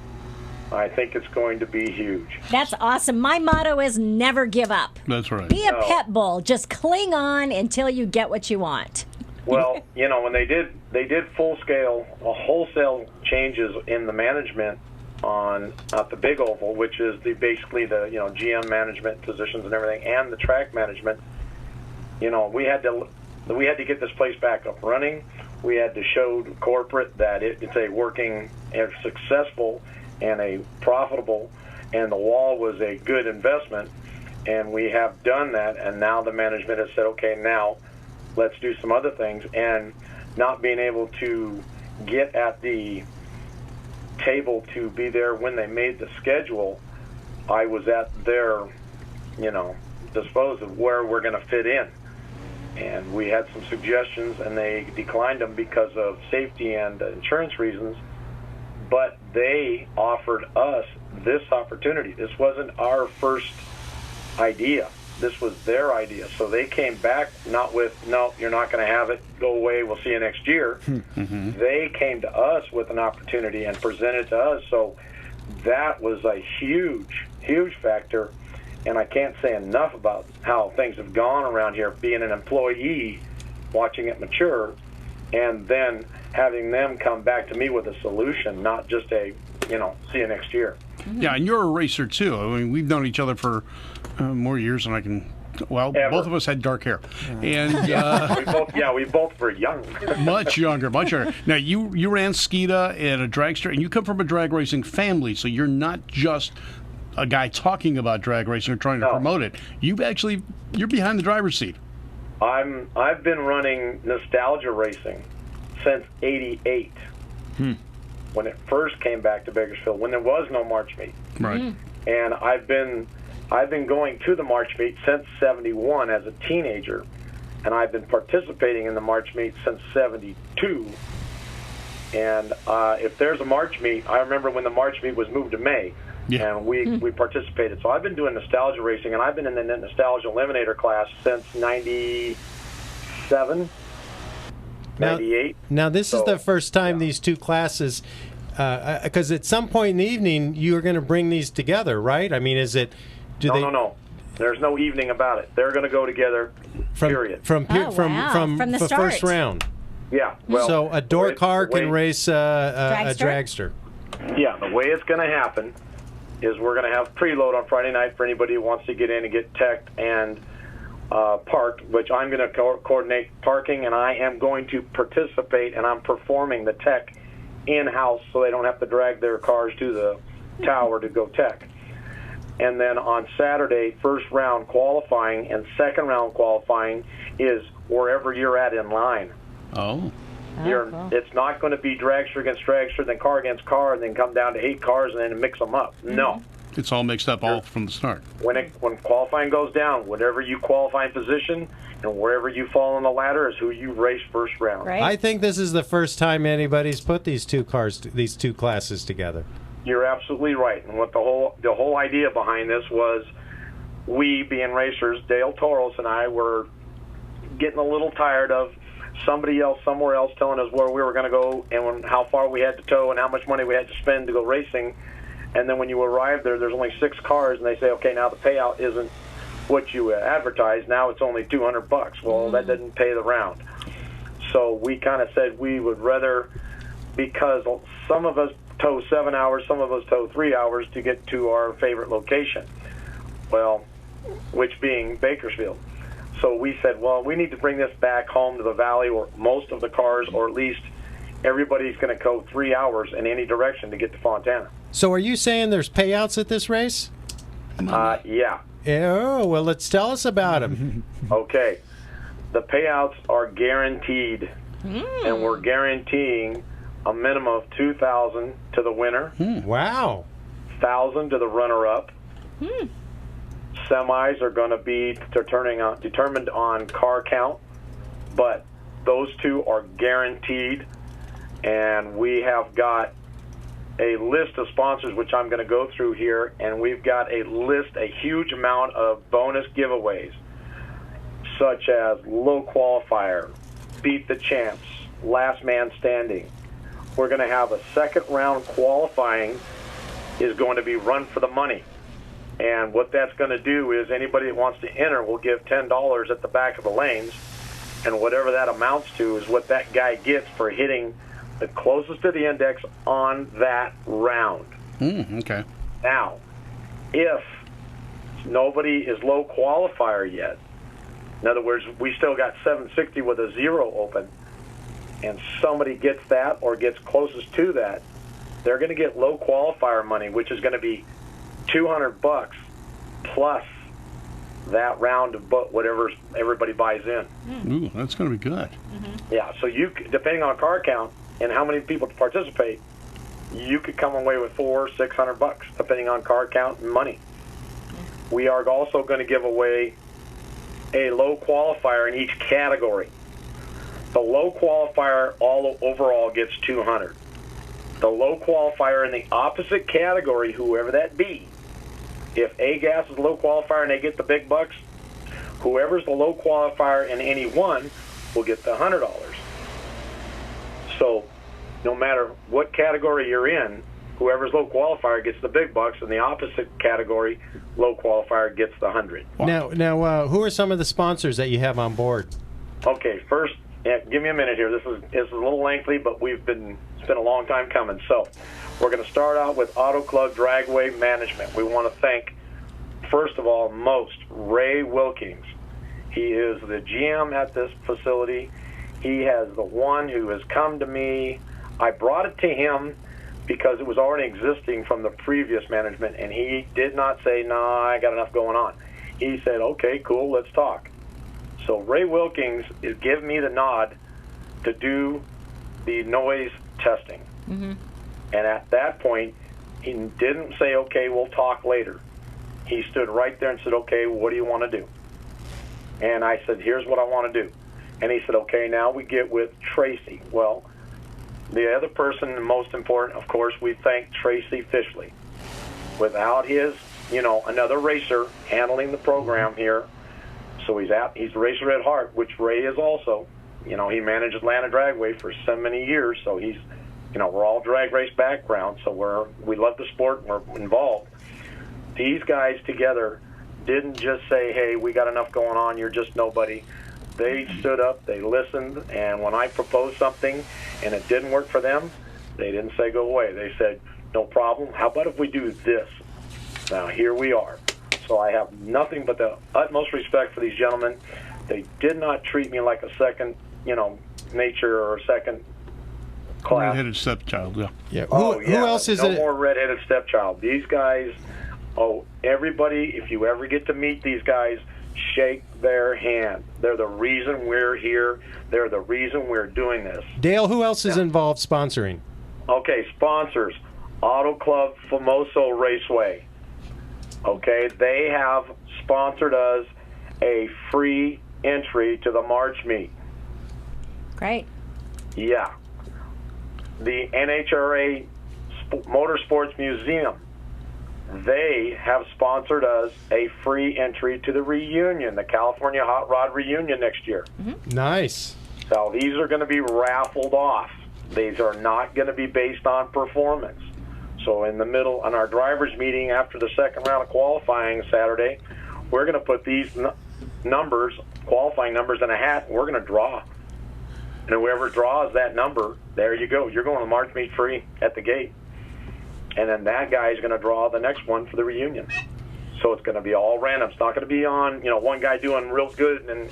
S9: I think it's going to be huge.
S3: That's awesome. My motto is never give up.
S5: That's right.
S3: Be a pit bull. Just cling on until you get what you want.
S9: Well, you know, when they did full-scale, wholesale changes in the management at the Big Oval, which is basically the GM management positions and everything, and the track management. You know, we had to get this place back up running. We had to show corporate that it's a working, and successful, and a profitable, and the wall was a good investment, and we have done that. And now the management has said, okay, now let's do some other things. And not being able to get at the table to be there when they made the schedule, I was at their, disposal of where we're going to fit in. And we had some suggestions, and they declined them because of safety and insurance reasons. But they offered us this opportunity. This wasn't our first idea. This was their idea. So they came back not with, no, you're not going to have it, go away, we'll see you next year. Mm-hmm. They came to us with an opportunity and presented to us. So that was a huge, huge factor. And I can't say enough about how things have gone around here, being an employee, watching it mature, and then having them come back to me with a solution, not just a, see you next year.
S5: Yeah, and you're a racer, too. I mean, we've known each other for more years than I can... Well,
S9: Ever.
S5: Both of us had dark hair. And
S9: we both were young.
S5: much younger. Now, you ran Skeeta and a dragster, and you come from a drag racing family, so you're not just a guy talking about drag racing or trying to promote it. You're behind the driver's seat.
S9: I've been running nostalgia racing since '88, when it first came back to Bakersfield, when there was no March meet.
S5: Right.
S9: And I've been going to the March meet since '71 as a teenager, and I've been participating in the March meet since '72. And if there's a March meet, I remember when the March meet was moved to May. Yeah. And we participated. So I've been doing nostalgia racing, and I've been in the nostalgia eliminator class since 97, 98.
S4: Now this is the first time these two classes, because at some point in the evening you are going to bring these together, right? I mean, is it?
S9: No. There's no evening about it. They're going to go together. Period.
S4: From the
S3: start.
S4: first round.
S9: Yeah. Well,
S4: so a door car can race a dragster.
S9: Yeah. The way it's going to happen is we're going to have preload on Friday night for anybody who wants to get in and get teched and parked, which I'm going to coordinate parking, and I am going to participate, and I'm performing the tech in-house so they don't have to drag their cars to the tower to go tech. And then on Saturday, first round qualifying and second round qualifying is wherever you're at in line.
S5: Oh.
S9: Cool. It's not going to be dragster against dragster, then car against car, and then come down to 8 cars and then mix them up. Mm-hmm. No.
S5: It's all mixed up all from the start.
S9: When qualifying goes down, whatever you qualify in position and wherever you fall on the ladder is who you race first round.
S3: Right.
S4: I think this is the first time anybody's put these two classes together.
S9: You're absolutely right. And what the whole idea behind this was, we being racers, Dale Toros and I were getting a little tired of somebody else somewhere else telling us where we were going to go and how far we had to tow and how much money we had to spend to go racing. And then when you arrive there's only 6 cars, and they say, okay, now the payout isn't what you advertised. Now it's only $200. Well, that doesn't pay the round. So we kind of said we would rather, because some of us tow 7 hours, some of us tow 3 hours to get to our favorite location. Well, which being Bakersfield. So we said, well, we need to bring this back home to the valley, or most of the cars, or at least everybody's going to go 3 hours in any direction to get to Fontana.
S4: So are you saying there's payouts at this race?
S9: Yeah.
S4: Oh, well, let's tell us about them.
S9: Okay. The payouts are guaranteed, and we're guaranteeing a minimum of $2,000 to the winner.
S4: Wow.
S9: $1,000 to the runner-up. Semis are going to be determined on car count, but those two are guaranteed, and we have got a list of sponsors, which I'm going to go through here, and we've got a huge amount of bonus giveaways, such as low qualifier, beat the champs, last man standing. We're going to have a second round qualifying is going to be run for the money. And what that's going to do is anybody that wants to enter will give $10 at the back of the lanes, and whatever that amounts to is what that guy gets for hitting the closest to the index on that round.
S5: Okay.
S9: Now, if nobody is low qualifier yet, in other words, we still got 760 with a 0 open, and somebody gets that or gets closest to that, they're going to get low qualifier money, which is going to be $200 plus that round of whatever everybody buys in.
S5: Ooh, that's going to be good.
S9: Yeah, so you, depending on car count and how many people participate, you could come away with $400 or $600, depending on car count and money. We are also going to give away a low qualifier in each category. The low qualifier overall gets $200. The low qualifier in the opposite category, whoever that be, if A-Gas is low qualifier and they get the big bucks, whoever's the low qualifier in any one will get the $100. So no matter what category you're in, whoever's low qualifier gets the big bucks, and the opposite category, low qualifier, gets the 100.
S4: Now, who are some of the sponsors that you have on board?
S9: Okay, first, give me a minute here. This is a little lengthy, but it's been a long time coming. So we're going to start out with Auto Club Dragway Management. We want to thank, first of all, Ray Wilkins. He is the GM at this facility. He has the one who has come to me. I brought it to him because it was already existing from the previous management, and he did not say, "Nah, I got enough going on." He said, "Okay, cool, let's talk." So Ray Wilkins is giving me the nod to do the noise testing. And at that point, he didn't say, "Okay, we'll talk later." He stood right there and said, "Okay, what do you want to do?" And I said, "Here's what I want to do." And he said, "Okay, now we get with Tracy." Well, the other person, the most important, of course, we thank Tracy Fishley. Without his, another racer handling the program here, so he's a racer at heart, which Ray is also. He managed Atlanta Dragway for so many years, so he's, we're all drag race background, so we love the sport and we're involved. These guys together didn't just say, "Hey, we got enough going on, you're just nobody." They stood up, they listened, and when I proposed something and it didn't work for them, they didn't say go away. They said, "No problem. How about if we do this?" Now, here we are. So I have nothing but the utmost respect for these gentlemen. They did not treat me like a second, nature or a second class.
S5: Red-headed stepchild, yeah.
S4: Who else is
S9: no more red-headed stepchild. These guys, everybody, if you ever get to meet these guys, shake their hand. They're the reason we're here. They're the reason we're doing this.
S4: Dale, who else is involved sponsoring?
S9: Okay, sponsors. Auto Club Famoso Raceway. Okay, they have sponsored us a free entry to the March meet.
S3: Great.
S9: Yeah. The NHRA Motorsports Museum, they have sponsored us a free entry to the reunion, the California Hot Rod reunion next year.
S4: Nice.
S9: So these are going to be raffled off. These are not going to be based on performance. So in the middle, on our drivers' meeting after the second round of qualifying Saturday, we're going to put these qualifying numbers in a hat, and we're going to draw. And whoever draws that number, there you go. You're going to March meet free at the gate. And then that guy is going to draw the next one for the reunion. So it's going to be all random. It's not going to be on, one guy doing real good and,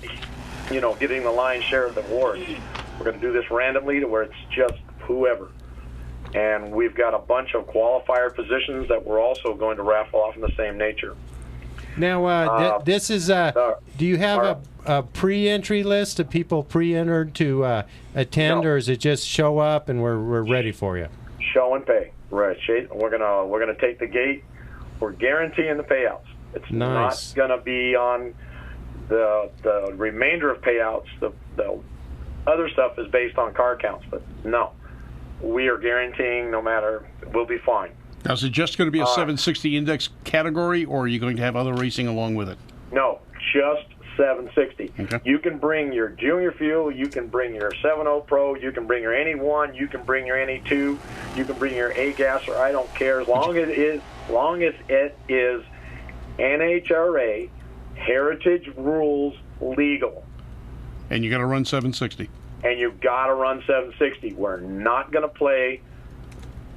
S9: getting the lion's share of the awards. We're going to do this randomly to where it's just whoever. And we've got a bunch of qualifier positions that we're also going to raffle off in the same nature.
S4: Now, this is, do you have a pre-entry list of people pre-entered to attend, or is it just show up and we're ready for you?
S9: Show and pay. Right. We're gonna take the gate. We're guaranteeing the payouts. It's
S4: nice.
S9: Not gonna be on the remainder of payouts. The other stuff is based on car counts, but no. we are guaranteeing no matter, we'll be fine.
S5: Now, is it just going to be a 760 index category, or are you going to have other racing along with it?
S9: No, just 760.
S5: Okay.
S9: You can bring your junior fuel, you can bring your 7.0 Pro, you can bring your NE 1, you can bring your NE 2, you can bring your A-gas, or I don't care, as long as it is NHRA Heritage Rules legal.
S5: And you got to run 760.
S9: And you've got to run 760. We're not going to play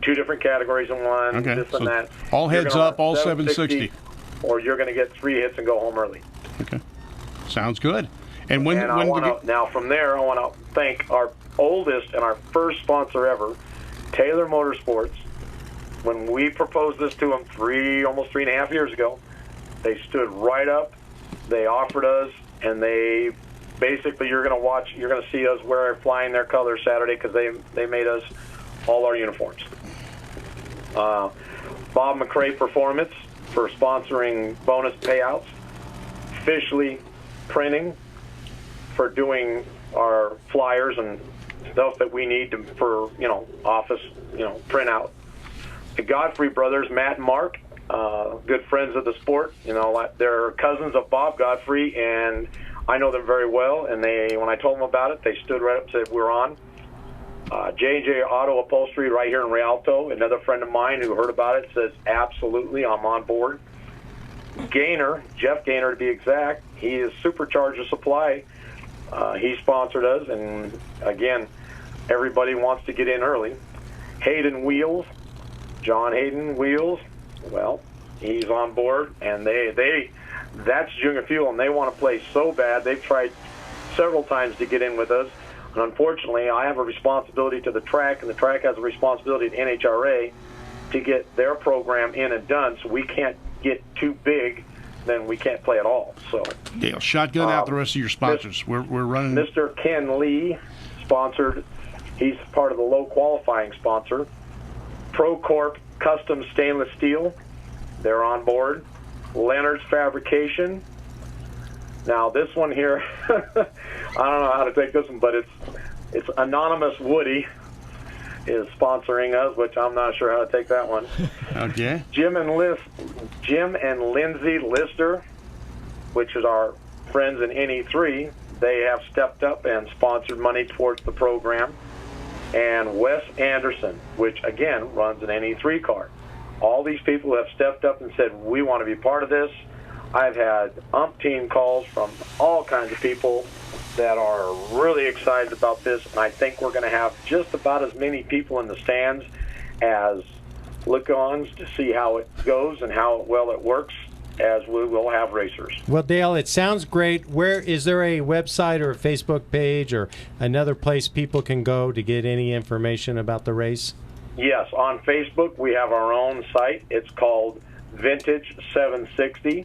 S9: two different categories in one, this and that.
S5: All heads up, all 760.
S9: Or you're going to get 3 hits and go home early.
S5: Okay. Sounds good. And
S9: now from there, I want to thank our oldest and our first sponsor ever, Taylor Motorsports. When we proposed this to them almost 3.5 years ago, they stood right up. They offered us, and they basically, you're going to see us flying their colors Saturday because they made us all our uniforms. Bob McRae Performance for sponsoring bonus payouts. Officially Printing for doing our flyers and stuff that we need for office printout. The Godfrey brothers, Matt and Mark, good friends of the sport. They're cousins of Bob Godfrey, and I know them very well. And when I told them about it, they stood right up and said we're on. J&J Auto Upholstery right here in Rialto, another friend of mine who heard about it, says absolutely, I'm on board. Gaynor, Jeff Gaynor to be exact, he is Supercharger Supply. He sponsored us, and again, everybody wants to get in early. Hayden Wheels, John Hayden Wheels, well, he's on board, and that's Junior Fuel, and they want to play so bad. They've tried several times to get in with us, and unfortunately, I have a responsibility to the track, and the track has a responsibility to NHRA to get their program in and done, so we can't get too big, then we can't play at all. So
S5: Dale, shotgun out the rest of your sponsors. We're running.
S9: Mr. Ken Lee sponsored. He's part of the low qualifying sponsor. ProCorp Custom Stainless Steel, they're on board. Leonard's Fabrication. Now this one here, I don't know how to take this one, but it's Anonymous Woody is sponsoring us, which I'm not sure how to take that one.
S5: Okay.
S9: Jim and Lindsay Lister, which is our friends in NE3, they have stepped up and sponsored money towards the program. And Wes Anderson, which again runs an NE3 car. All these people have stepped up and said, we want to be part of this. I've had umpteen calls from all kinds of people that are really excited about this, and I think we're going to have just about as many people in the stands as look-ons to see how it goes and how well it works as we will have racers.
S4: Well, Dale, it sounds great. Where is there a website or a Facebook page or another place people can go to get any information about the race?
S9: Yes, on Facebook we have our own site. It's called Vintage 760.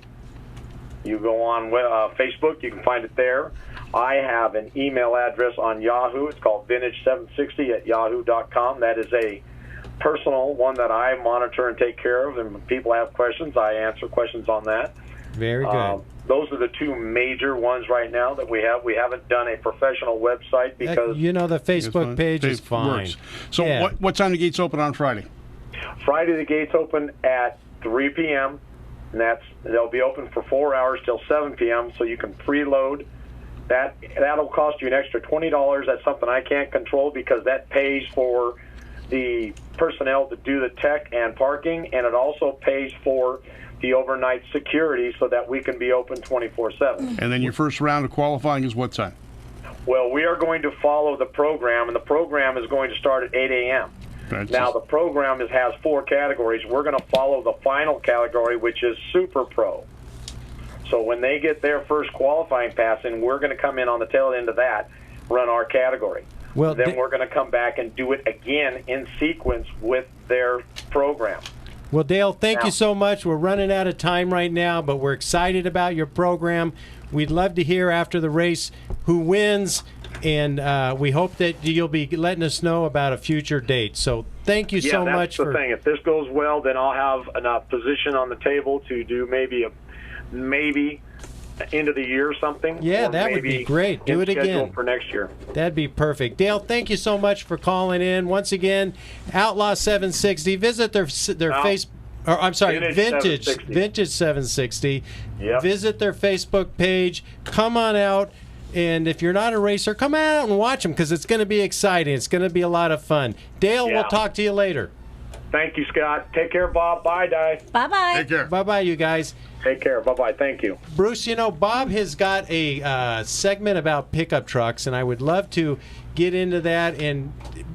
S9: You go on Facebook, you can find it there. I have an email address on Yahoo. It's called vintage760@yahoo.com. That is a personal one that I monitor and take care of, and when people have questions, I answer questions on that.
S4: Very good.
S9: Those are the two major ones right now that we have. We haven't done a professional website because
S4: the Facebook page is fine.
S5: Works. So what time the gates open on Friday?
S9: Friday the gates open at 3 p.m. and they'll be open for 4 hours till 7 p.m. so you can preload. That'll cost you an extra $20. That's something I can't control because that pays for the personnel to do the tech and parking, and it also pays for the overnight security so that we can be open 24/7.
S5: And then your first round of qualifying is what time?
S9: Well, we are going to follow the program, and the program is going to start at 8 a.m. Now, the program has 4 categories. We're going to follow the final category, which is Super Pro. So when they get their first qualifying pass in, we're going to come in on the tail end of that, run our category.
S4: Well,
S9: then we're going to come back and do it again in sequence with their program.
S4: Well, Dale, thank you so much. We're running out of time right now, but we're excited about your program. We'd love to hear after the race who wins, and we hope that you'll be letting us know about a future date. So thank you so much.
S9: Yeah, that's the thing. If this goes well, then I'll have a position on the table to do maybe end of the year or something.
S4: Yeah,
S9: or
S4: that would be
S9: maybe
S4: great. Do it
S9: schedule
S4: again.
S9: for next year.
S4: That'd be perfect. Dale, thank you so much for calling in. Once again, Outlaw 760. Visit their Facebook. Or, I'm sorry, Vintage 760.
S9: Yep.
S4: Visit their Facebook page. Come on out. And if you're not a racer, come out and watch them because it's going to be exciting. It's going to be a lot of fun. Dale, we'll talk to you later.
S9: Thank you, Scott. Take care, Bob. Bye, Di.
S3: Bye-bye.
S5: Take care.
S4: Bye-bye, you guys.
S9: Take care. Bye-bye. Thank you.
S4: Bruce, Bob has got a segment about pickup trucks, and I would love to get into that. And,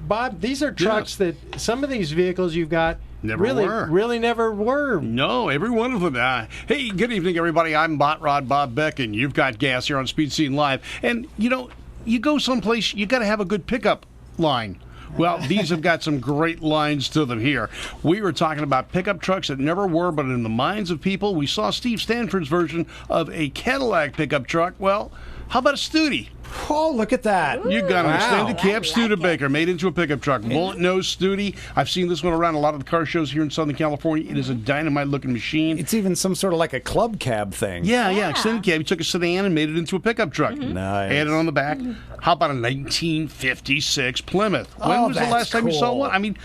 S4: Bob, these are trucks that some of these vehicles you've got really never were.
S5: No, every one of them. Hey, good evening, everybody. I'm Bot Rod Bob Beck, and you've got gas here on Speed Scene Live. And, you go someplace, you got to have a good pickup line. Well, these have got some great lines to them here. We were talking about pickup trucks that never were, but in the minds of people, we saw Steve Stanford's version of a Cadillac pickup truck. Well, how about a Studi?
S2: Oh, look at that.
S5: You got an extended cab
S3: I like
S5: Studebaker made into a pickup truck. Bullet nose Studi. I've seen this one around a lot of the car shows here in Southern California. It is a dynamite looking machine.
S2: It's even some sort of like a club cab thing.
S5: Yeah, extended cab. He took a sedan and made it into a pickup truck.
S2: Nice.
S5: Added on the back. How about a 1956 Plymouth? When was the
S2: that's
S5: last time you saw
S2: cool.
S5: one? I mean,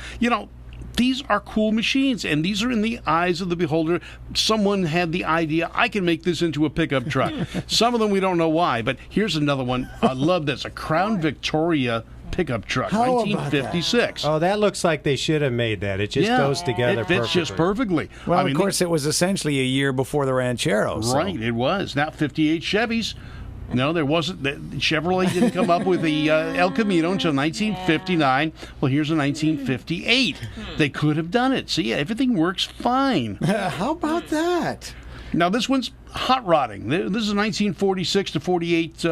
S5: these are cool machines, and these are in the eyes of the beholder. Someone had the idea, I can make this into a pickup truck. Some of them we don't know why, but here's another one. I love this. A Crown Victoria pickup truck,
S2: How about
S5: 1956.
S4: Oh, that looks like they should have made that. It just goes together
S5: It fits just perfectly.
S2: Well, of course, it was essentially a year before the Ranchero. So.
S5: Right, it was. Now 58 Chevys. No, there wasn't. Chevrolet didn't come up with the El Camino until 1959. Well, here's a 1958. They could have done it. See, everything works fine.
S2: How about that?
S5: Now, this one's hot rodding. This is a 1946 to 48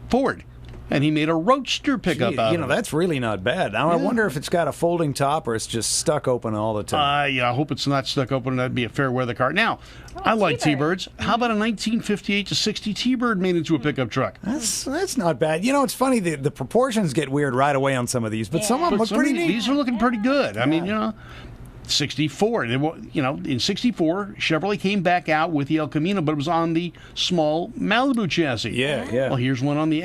S5: Ford. And he made a Roadster pickup out of it.
S2: That's really not bad. Now, I wonder if it's got a folding top or it's just stuck open all the time.
S5: I hope it's not stuck open. That'd be a fair weather car. Now, I like T-Birds. How about a 1958 to 60 T-Bird made into a pickup truck?
S2: That's not bad. It's funny, the proportions get weird right away on some of these, but some of them look pretty neat.
S5: These are looking pretty good. I mean, 64. In 64, Chevrolet came back out with the El Camino, but it was on the small Malibu chassis.
S2: Yeah.
S5: Well, here's one on the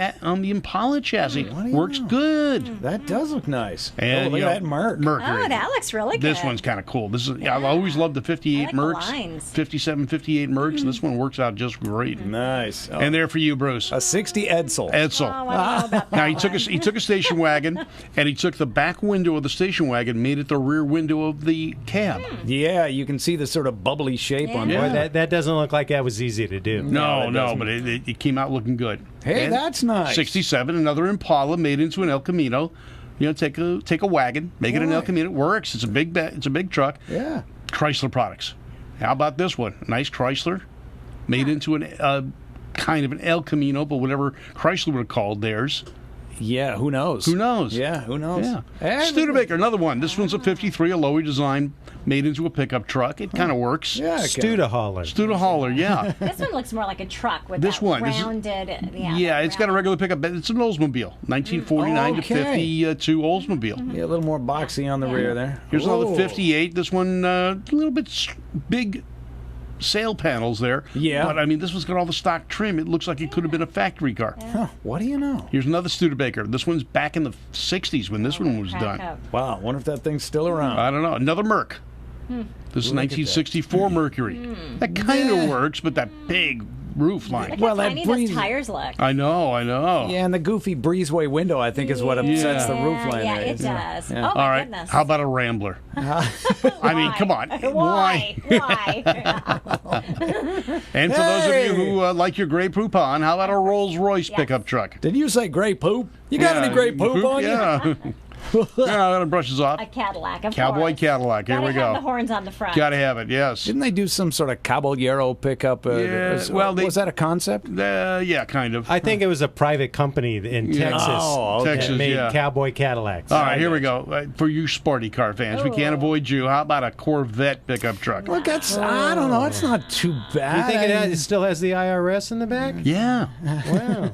S5: Impala chassis. Works good.
S2: That does look nice.
S5: And
S2: look at that Mercury.
S3: Oh, that looks really good.
S5: This one's kind of cool. I've always loved the 58
S3: I like the
S5: Mercs,
S3: lines.
S5: 57, 58 Mercs. This one works out just great.
S2: Nice.
S5: And there for you, Bruce.
S2: A 60 Edsel.
S5: Edsel.
S3: Oh, I don't know about that
S5: Now he
S3: one.
S5: took a station wagon, and he took the back window of the station wagon, made it the rear window of the cab.
S2: Yeah, you can see the sort of bubbly shape on
S5: Yeah.
S2: there.
S4: That doesn't look like that was easy to do.
S5: No, but it came out looking good.
S2: Hey,
S5: And
S2: that's nice.
S5: 67, another Impala made into an El Camino. Take a wagon, make it an El Camino. It works. It's a big truck.
S2: Yeah.
S5: Chrysler products. How about this one? A nice Chrysler made into an kind of an El Camino, but whatever Chrysler would have called theirs.
S2: Yeah, who knows?
S5: Who knows?
S2: Yeah, who knows?
S5: Yeah.
S2: And-
S5: Studebaker, another one. This one's a 53, a lower design, made into a pickup truck. It kind of works.
S2: Yeah,
S4: Studahauler.
S5: Studahauler, yeah.
S3: This one looks more like a truck with
S5: This
S3: that
S5: one, this is-
S3: rounded.
S5: Yeah, it's got a regular pickup, but it's an Oldsmobile. 1949 to
S2: Okay.
S5: 52 Oldsmobile.
S2: Yeah, a little more boxy on the rear there.
S5: Here's
S2: Whoa.
S5: another 58. This one, a little bit big sail panels there.
S2: Yeah.
S5: But, I mean, this one's got all the stock trim. It looks like it could have been a factory car.
S2: Huh, what do you know?
S5: Here's another Studebaker. This one's back in the 60s when this one was
S3: Crack
S5: done.
S3: up.
S2: Wow, wonder if that thing's still around.
S5: I don't know. Another Merc. This is
S2: Look at that.
S5: 1964 Mercury. That kind of works, but that big roof line.
S3: Look
S2: Well,
S3: how
S2: that
S3: tiny
S2: breeze-
S3: those tires look.
S5: I know.
S2: Yeah, and the goofy breezeway window, I think, is what upsets the roof line
S3: Yeah,
S2: there.
S3: it does.
S2: Yeah.
S3: Oh, my
S5: All right.
S3: goodness.
S5: How about a Rambler? I mean, come on.
S3: Why?
S5: And for those of you who like your gray poop on, how about a Rolls Royce
S3: Yes.
S5: pickup truck?
S2: Did you say gray poop? You got any gray poop on you?
S5: Yeah. Yeah, I'm gonna brush this off.
S3: A Cadillac, of
S5: Cowboy
S3: course.
S5: Cadillac. Here
S3: Gotta
S5: we
S3: have the
S5: go.
S3: horns on the front.
S5: Gotta have it. Yes.
S2: Didn't they do some sort of Caballero pickup? Was that a concept?
S5: Yeah, kind of.
S4: I think it was a private company in
S5: Yeah.
S4: Texas
S2: Oh, okay.
S4: that
S5: Texas,
S4: made
S5: yeah.
S4: Cowboy Cadillacs.
S5: All right, here we go. For you sporty car fans, we can't avoid you. How about a Corvette pickup truck?
S2: Look, I don't know. It's not too bad.
S4: You think it still has the IRS in the back?
S5: Yeah.
S4: Wow.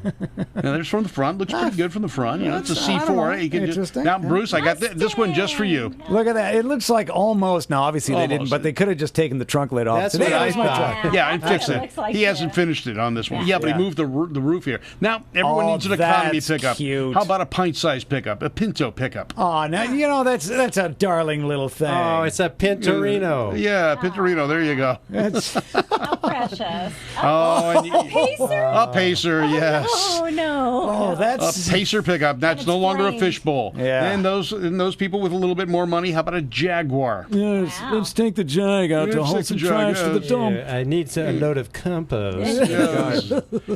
S5: Now, there's from the front. Looks pretty good from the front. It's a
S2: I don't know.
S5: C4. You can just
S2: Interesting.
S5: now Bruce, I got this one just for you.
S2: Look at that. It looks like almost. Now, obviously they didn't,
S5: Almost.
S2: but they could have just taken the trunk lid off.
S4: That's
S2: Today,
S4: what I
S2: here's my
S4: thought.
S2: truck.
S5: Yeah, and fixed
S3: It
S5: it.
S3: looks like
S5: He hasn't
S3: it.
S5: finished it on this one. Yeah, but he moved the roof here. Now, everyone
S2: Oh,
S5: needs an economy
S2: that's
S5: pickup.
S2: cute.
S5: How about a pint-sized pickup, a Pinto pickup?
S2: Oh, now you know that's a darling little thing.
S4: Oh, it's a Pintorino.
S5: Yeah, Pintorino. There you go.
S2: That's
S3: How precious.
S5: Oh, and
S3: Pacer?
S5: a Pacer, yes.
S3: Oh, no.
S2: oh,
S5: A
S2: that's
S5: Pacer pickup. That's
S3: it's
S5: no longer a
S3: framed.
S5: fishbowl.
S2: Yeah.
S5: And those people with a little bit more money, how about a Jaguar?
S2: Yes,
S3: Wow.
S2: let's take the Jag out to
S5: Let's
S2: haul
S5: take
S2: some
S5: the Jag,
S2: trash to the
S5: yes.
S2: dump.
S4: Yeah, I need a load of compost.
S5: Yes.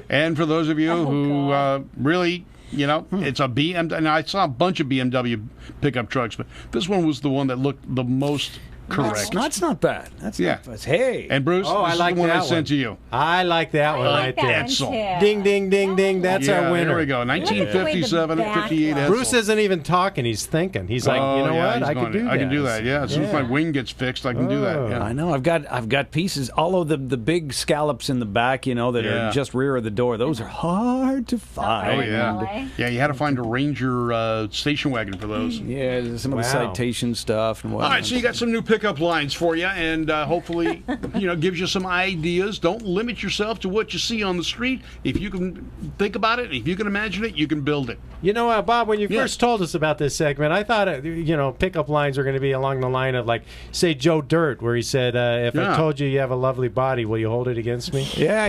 S5: And for those of you who really, you know, it's a BMW. And I saw a bunch of BMW pickup trucks, but this one was the one that looked the most correct.
S2: That's not bad. That's
S5: Yeah.
S2: not bad. Hey.
S5: And Bruce,
S4: Oh,
S5: this
S4: I
S5: is
S4: like
S5: the one
S4: that
S5: I sent to you.
S4: I like that one
S3: I
S4: right
S3: like that
S4: there.
S3: one,
S5: Edsel.
S3: too.
S4: Ding, ding, ding, ding. That's
S5: Yeah,
S4: our winner.
S5: There we go.
S3: at the way the
S5: 1957
S3: back
S5: 58
S3: was.
S5: Edsel.
S4: Bruce isn't even talking. He's thinking. He's like, you know
S5: yeah,
S4: what?
S5: he's
S4: I
S5: going
S4: can do that.
S5: I can do that. Yeah, as soon as my wing gets fixed, I can do that. Yeah.
S2: I know. I've got pieces. All of the big scallops in the back, you know, that
S5: Yeah.
S2: are just rear of the door. Those are hard to find.
S5: Oh yeah,
S3: Really?
S5: yeah. You had to find a Ranger station wagon for those.
S2: Yeah, some of the
S4: Wow.
S2: citation stuff and
S5: All
S2: whatnot.
S5: right, so you got some new pickup lines for you, and hopefully, you know, gives you some ideas. Don't limit yourself to what you see on the street. If you can think about it, if you can imagine it, you can build it.
S4: You know, Bob, when you
S5: Yeah.
S4: first told us about this segment, I thought, you know, pickup lines were going to be along the line of, like, say, Joe Dirt, where he said, if
S5: Yeah.
S4: I told you you have a lovely body, will you hold it against me?
S2: Yeah.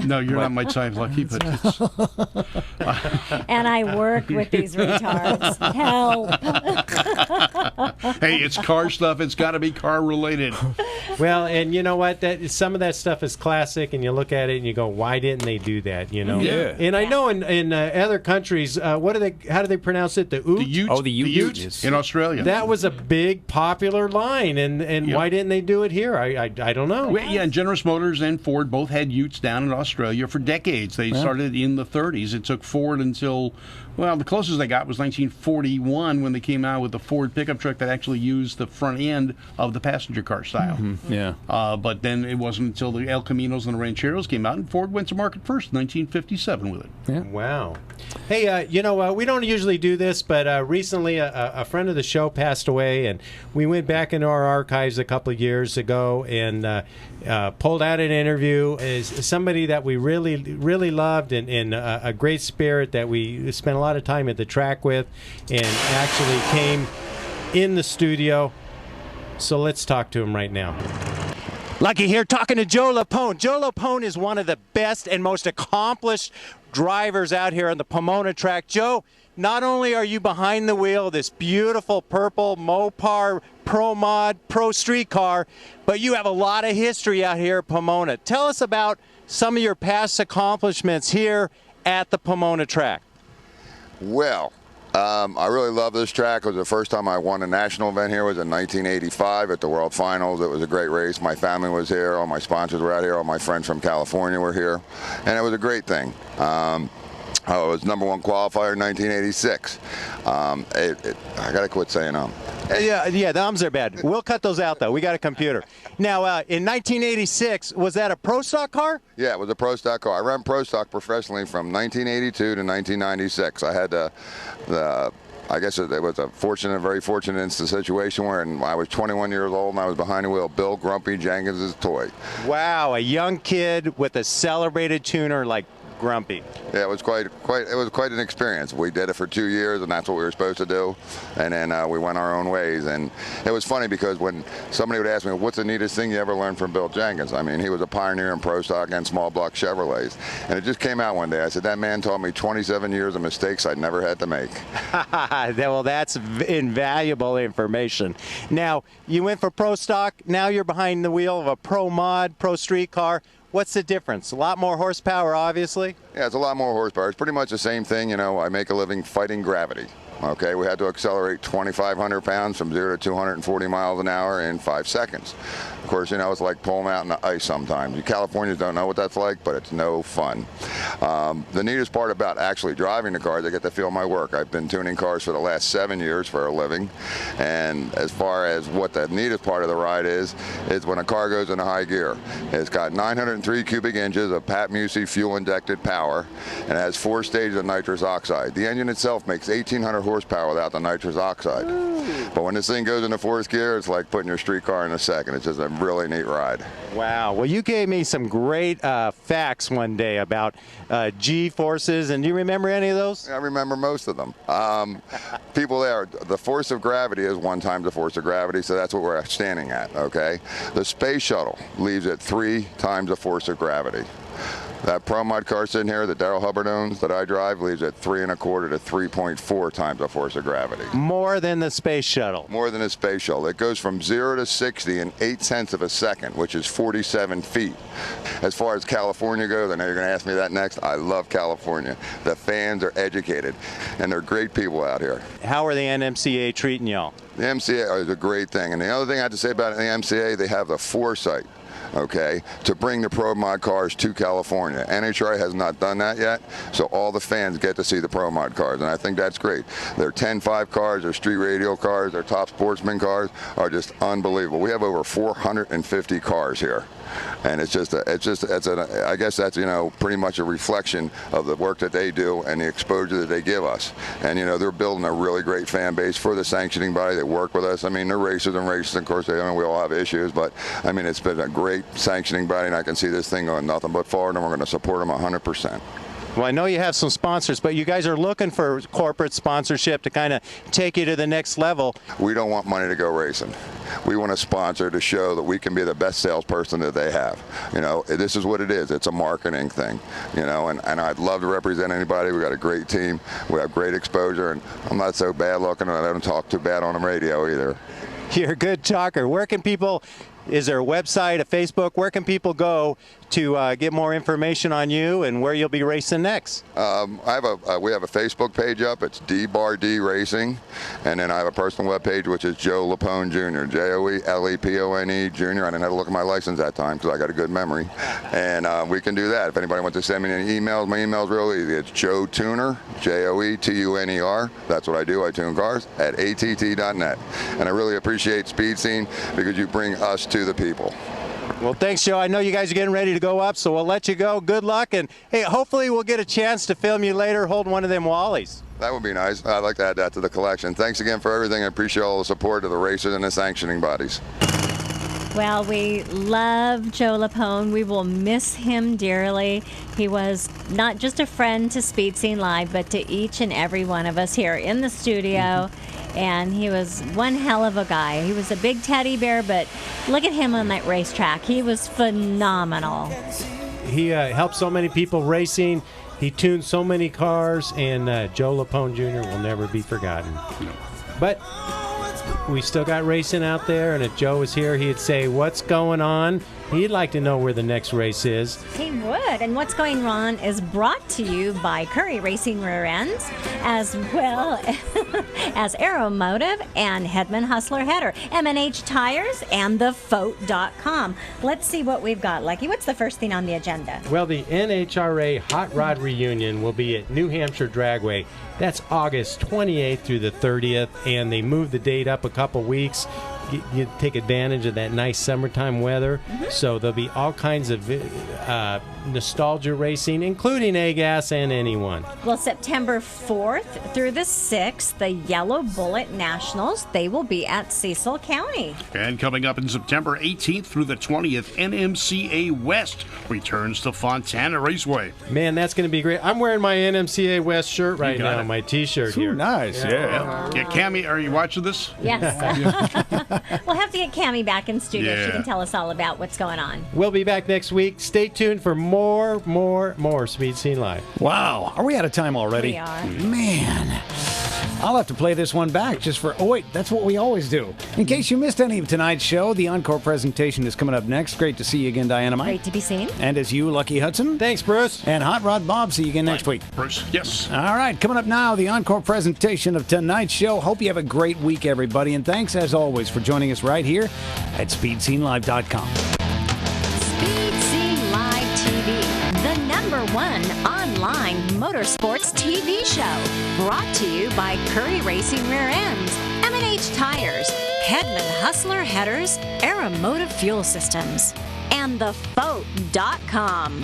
S5: No, you're not my type, Lucky, but it's,
S3: And I work with these retards. Help.
S5: hey, it's car stuff. It's got to be car related.
S4: Well, and you know what? Some of that stuff is classic, and you look at it and you go, "Why didn't they do that?" You know.
S2: Yeah.
S4: And I know in other countries, what do they? How do they pronounce it? The Ute.
S5: The Utes,
S2: Oh, the Utes.
S5: Utes in Australia.
S4: That was a big popular line, and
S5: Yeah.
S4: why didn't they do it here? I don't know.
S5: Well, yeah, and Generous Motors and Ford both had Utes down in Australia for decades. They started in the 30s. It took Ford until, well, the closest they got was 1941 when they came out with the Ford pickup truck that actually used the front end of the passenger car style.
S2: Yeah.
S5: But then it wasn't until the El Caminos and the Rancheros came out, and Ford went to market first, 1957 with it.
S4: Wow. Hey, you know, we don't usually do this, but recently a friend of the show passed away, and we went back into our archives a couple of years ago and pulled out an interview as somebody that we really, really loved and a great spirit that we spent a lot of time at the track with and actually came in the studio. So let's talk to him right now. Lucky here talking to Joe Lepone. Joe Lepone is one of the best and most accomplished drivers out here on the Pomona track. Joe, not only are you behind the wheel of this beautiful purple Mopar Pro Mod Pro Street car, but you have a lot of history out here at Pomona. Tell us about some of your past accomplishments here at the Pomona track.
S10: Well, I really love this track. It was the first time I won a national event here. It was in 1985 at the World Finals. It was a great race. My family was here. All my sponsors were out here. All my friends from California were here. And it was a great thing. I was #1 qualifier in 1986. I got to quit saying
S8: Yeah, the ums are bad. We'll cut those out, though. We got a computer. Now, in 1986, was that a Pro Stock car?
S10: Yeah, it was a Pro Stock car. I ran Pro Stock professionally from 1982 to 1996. I had I guess it was a very fortunate situation where I was 21 years old and I was behind the wheel of Bill Grumpy Jenkins' toy.
S8: Wow, a young kid with a celebrated tuner like Grumpy.
S10: Yeah, it was quite an experience. We did it for 2 years, and that's what we were supposed to do. And then we went our own ways. And it was funny because when somebody would ask me, "What's the neatest thing you ever learned from Bill Jenkins?" I mean, he was a pioneer in Pro Stock and small block Chevrolets. And it just came out one day. I said, "That man taught me 27 years of mistakes I'd never had to make."
S8: Well, that's invaluable information. Now, you went for Pro Stock. Now you're behind the wheel of a Pro Mod Pro Street car. What's the difference? A lot more horsepower, obviously?
S10: Yeah, it's a lot more horsepower. It's pretty much the same thing. You know, I make a living fighting gravity. Okay, we had to accelerate 2,500 pounds from 0 to 240 miles an hour in 5 seconds. Of course, it's like pulling out in the ice sometimes. You Californians don't know what that's like, but it's no fun. The neatest part about actually driving the cars, I get to feel my work. I've been tuning cars for the last 7 years for a living, and as far as what the neatest part of the ride is when a car goes into high gear. It's got 903 cubic inches of Pat Musey fuel-injected power, and it has 4 stages of nitrous oxide. The engine itself makes 1,800 horsepower without the nitrous oxide. But when this thing goes into 4th gear, it's like putting your street car in a second. It's just a really neat ride.
S8: Wow. Well, you gave me some great facts one day about G-forces, and do you remember any of those?
S10: I remember most of them. People there, the force of gravity is 1 times the force of gravity, so that's what we're standing at, okay? The space shuttle leaves at 3 times the force of gravity. That Pro Mod car sitting here that Dale Schubert owns that I drive leaves at 3 1/4 to 3.4 times the force of gravity.
S8: More than the space shuttle.
S10: More than the space shuttle. It goes from 0 to 60 in 0.8 of a second, which is 47 feet. As far as California goes, I know you're going to ask me that next. I love California. The fans are educated, and they're great people out here.
S8: How are the NMCA treating y'all?
S10: The MCA is a great thing, and the other thing I have to say about the MCA, they have the foresight, okay, to bring the Pro Mod cars to California. NHRA has not done that yet, so all the fans get to see the Pro Mod cars, and I think that's great. Their 10.5 cars, their street radial cars, their top sportsman cars are just unbelievable. We have over 450 cars here. And I guess that's, pretty much a reflection of the work that they do and the exposure that they give us. And, they're building a really great fan base for the sanctioning body. They work with us. I mean, they're racers and racers. Of course, we all have issues, but, I mean, it's been a great sanctioning body, and I can see this thing going nothing but forward, and we're going to support them 100%.
S8: Well, I know you have some sponsors, but you guys are looking for corporate sponsorship to kind of take you to the next level.
S10: We don't want money to go racing. We want a sponsor to show that we can be the best salesperson that they have. This is what it is. It's a marketing thing, and I'd love to represent anybody. We've got a great team. We have great exposure, and I'm not so bad looking, and I don't talk too bad on the radio either.
S8: You're a good talker. Where can people, is there a website, a Facebook, where can people go to get more information on you and where you'll be racing next?
S10: We have a Facebook page up. It's D-Bar-D Racing. And then I have a personal web page, which is Joe Lepone Jr., J-O-E-L-E-P-O-N-E Jr. I didn't have to look at my license that time because I got a good memory. And we can do that. If anybody wants to send me any emails, my email's real easy. It's Joe Tuner, Joetuner. That's what I do. I tune cars at att.net. And I really appreciate Speed Scene because you bring us to the people.
S8: Well, thanks, Joe. I know you guys are getting ready to go up, so we'll let you go. Good luck, and hey, hopefully we'll get a chance to film you later holding one of them Wallies.
S10: That would be nice. I'd like to add that to the collection. Thanks again for everything. I appreciate all the support of the racers and the sanctioning bodies.
S3: Well, we love Joe Lepone. We will miss him dearly. He was not just a friend to Speed Scene Live, but to each and every one of us here in the studio. And he was one hell of a guy. He was a big teddy bear, but look at him on that racetrack. He was phenomenal.
S4: He helped so many people racing. He tuned so many cars, and Joe Lepone Jr. will never be forgotten. But we still got racing out there, and if Joe was here, he'd say, what's going on? He'd like to know where the next race is.
S3: He would. And What's Going On is brought to you by Curry Racing Rear Ends, as well as Aeromotive and Hedman Hustler Header, M&H Tires, and theFote.com. Let's see what we've got. Lucky, what's the first thing on the agenda?
S4: Well, the NHRA Hot Rod Reunion will be at New Hampshire Dragway. That's August 28th through the 30th, and they moved the date up a couple weeks. You take advantage of that nice summertime weather. So there'll be all kinds of nostalgia racing, including A-Gas and anyone.
S3: Well, September 4th through the 6th, the Yellow Bullet Nationals, they will be at Cecil County.
S5: And coming up in September 18th through the 20th, NMCA West returns to Fontana Raceway.
S4: Man, that's going to be great. I'm wearing my NMCA West shirt right now, my T-shirt here.
S2: Nice, yeah.
S5: Cammy, are you watching this?
S3: Yes. We'll have to get Cammy back in studio.
S5: Yeah.
S3: She can tell us all about what's going on.
S4: We'll be back next week. Stay tuned for more Speed Scene Live.
S2: Wow. Are we out of time already?
S3: We are.
S2: Man. I'll have to play this one back just for... Oh, wait, that's what we always do. In case you missed any of tonight's show, the encore presentation is coming up next. Great to see you again, Diana-Mite.
S3: Great to be seen.
S2: And as you, Lucky Hudson.
S4: Thanks, Bruce.
S2: And Hot Rod Bob, see you again next week.
S5: Bruce, yes.
S2: All right, coming up now, the encore presentation of tonight's show. Hope you have a great week, everybody. And thanks, as always, for joining us right here at SpeedSceneLive.com.
S11: Speed Scene Live TV, the #1 online motorsports TV show. Brought to you by Curry Racing Rear Ends, M&H Tires, Hedman Hustler Headers, Aeromotive Fuel Systems, and TheFoat.com.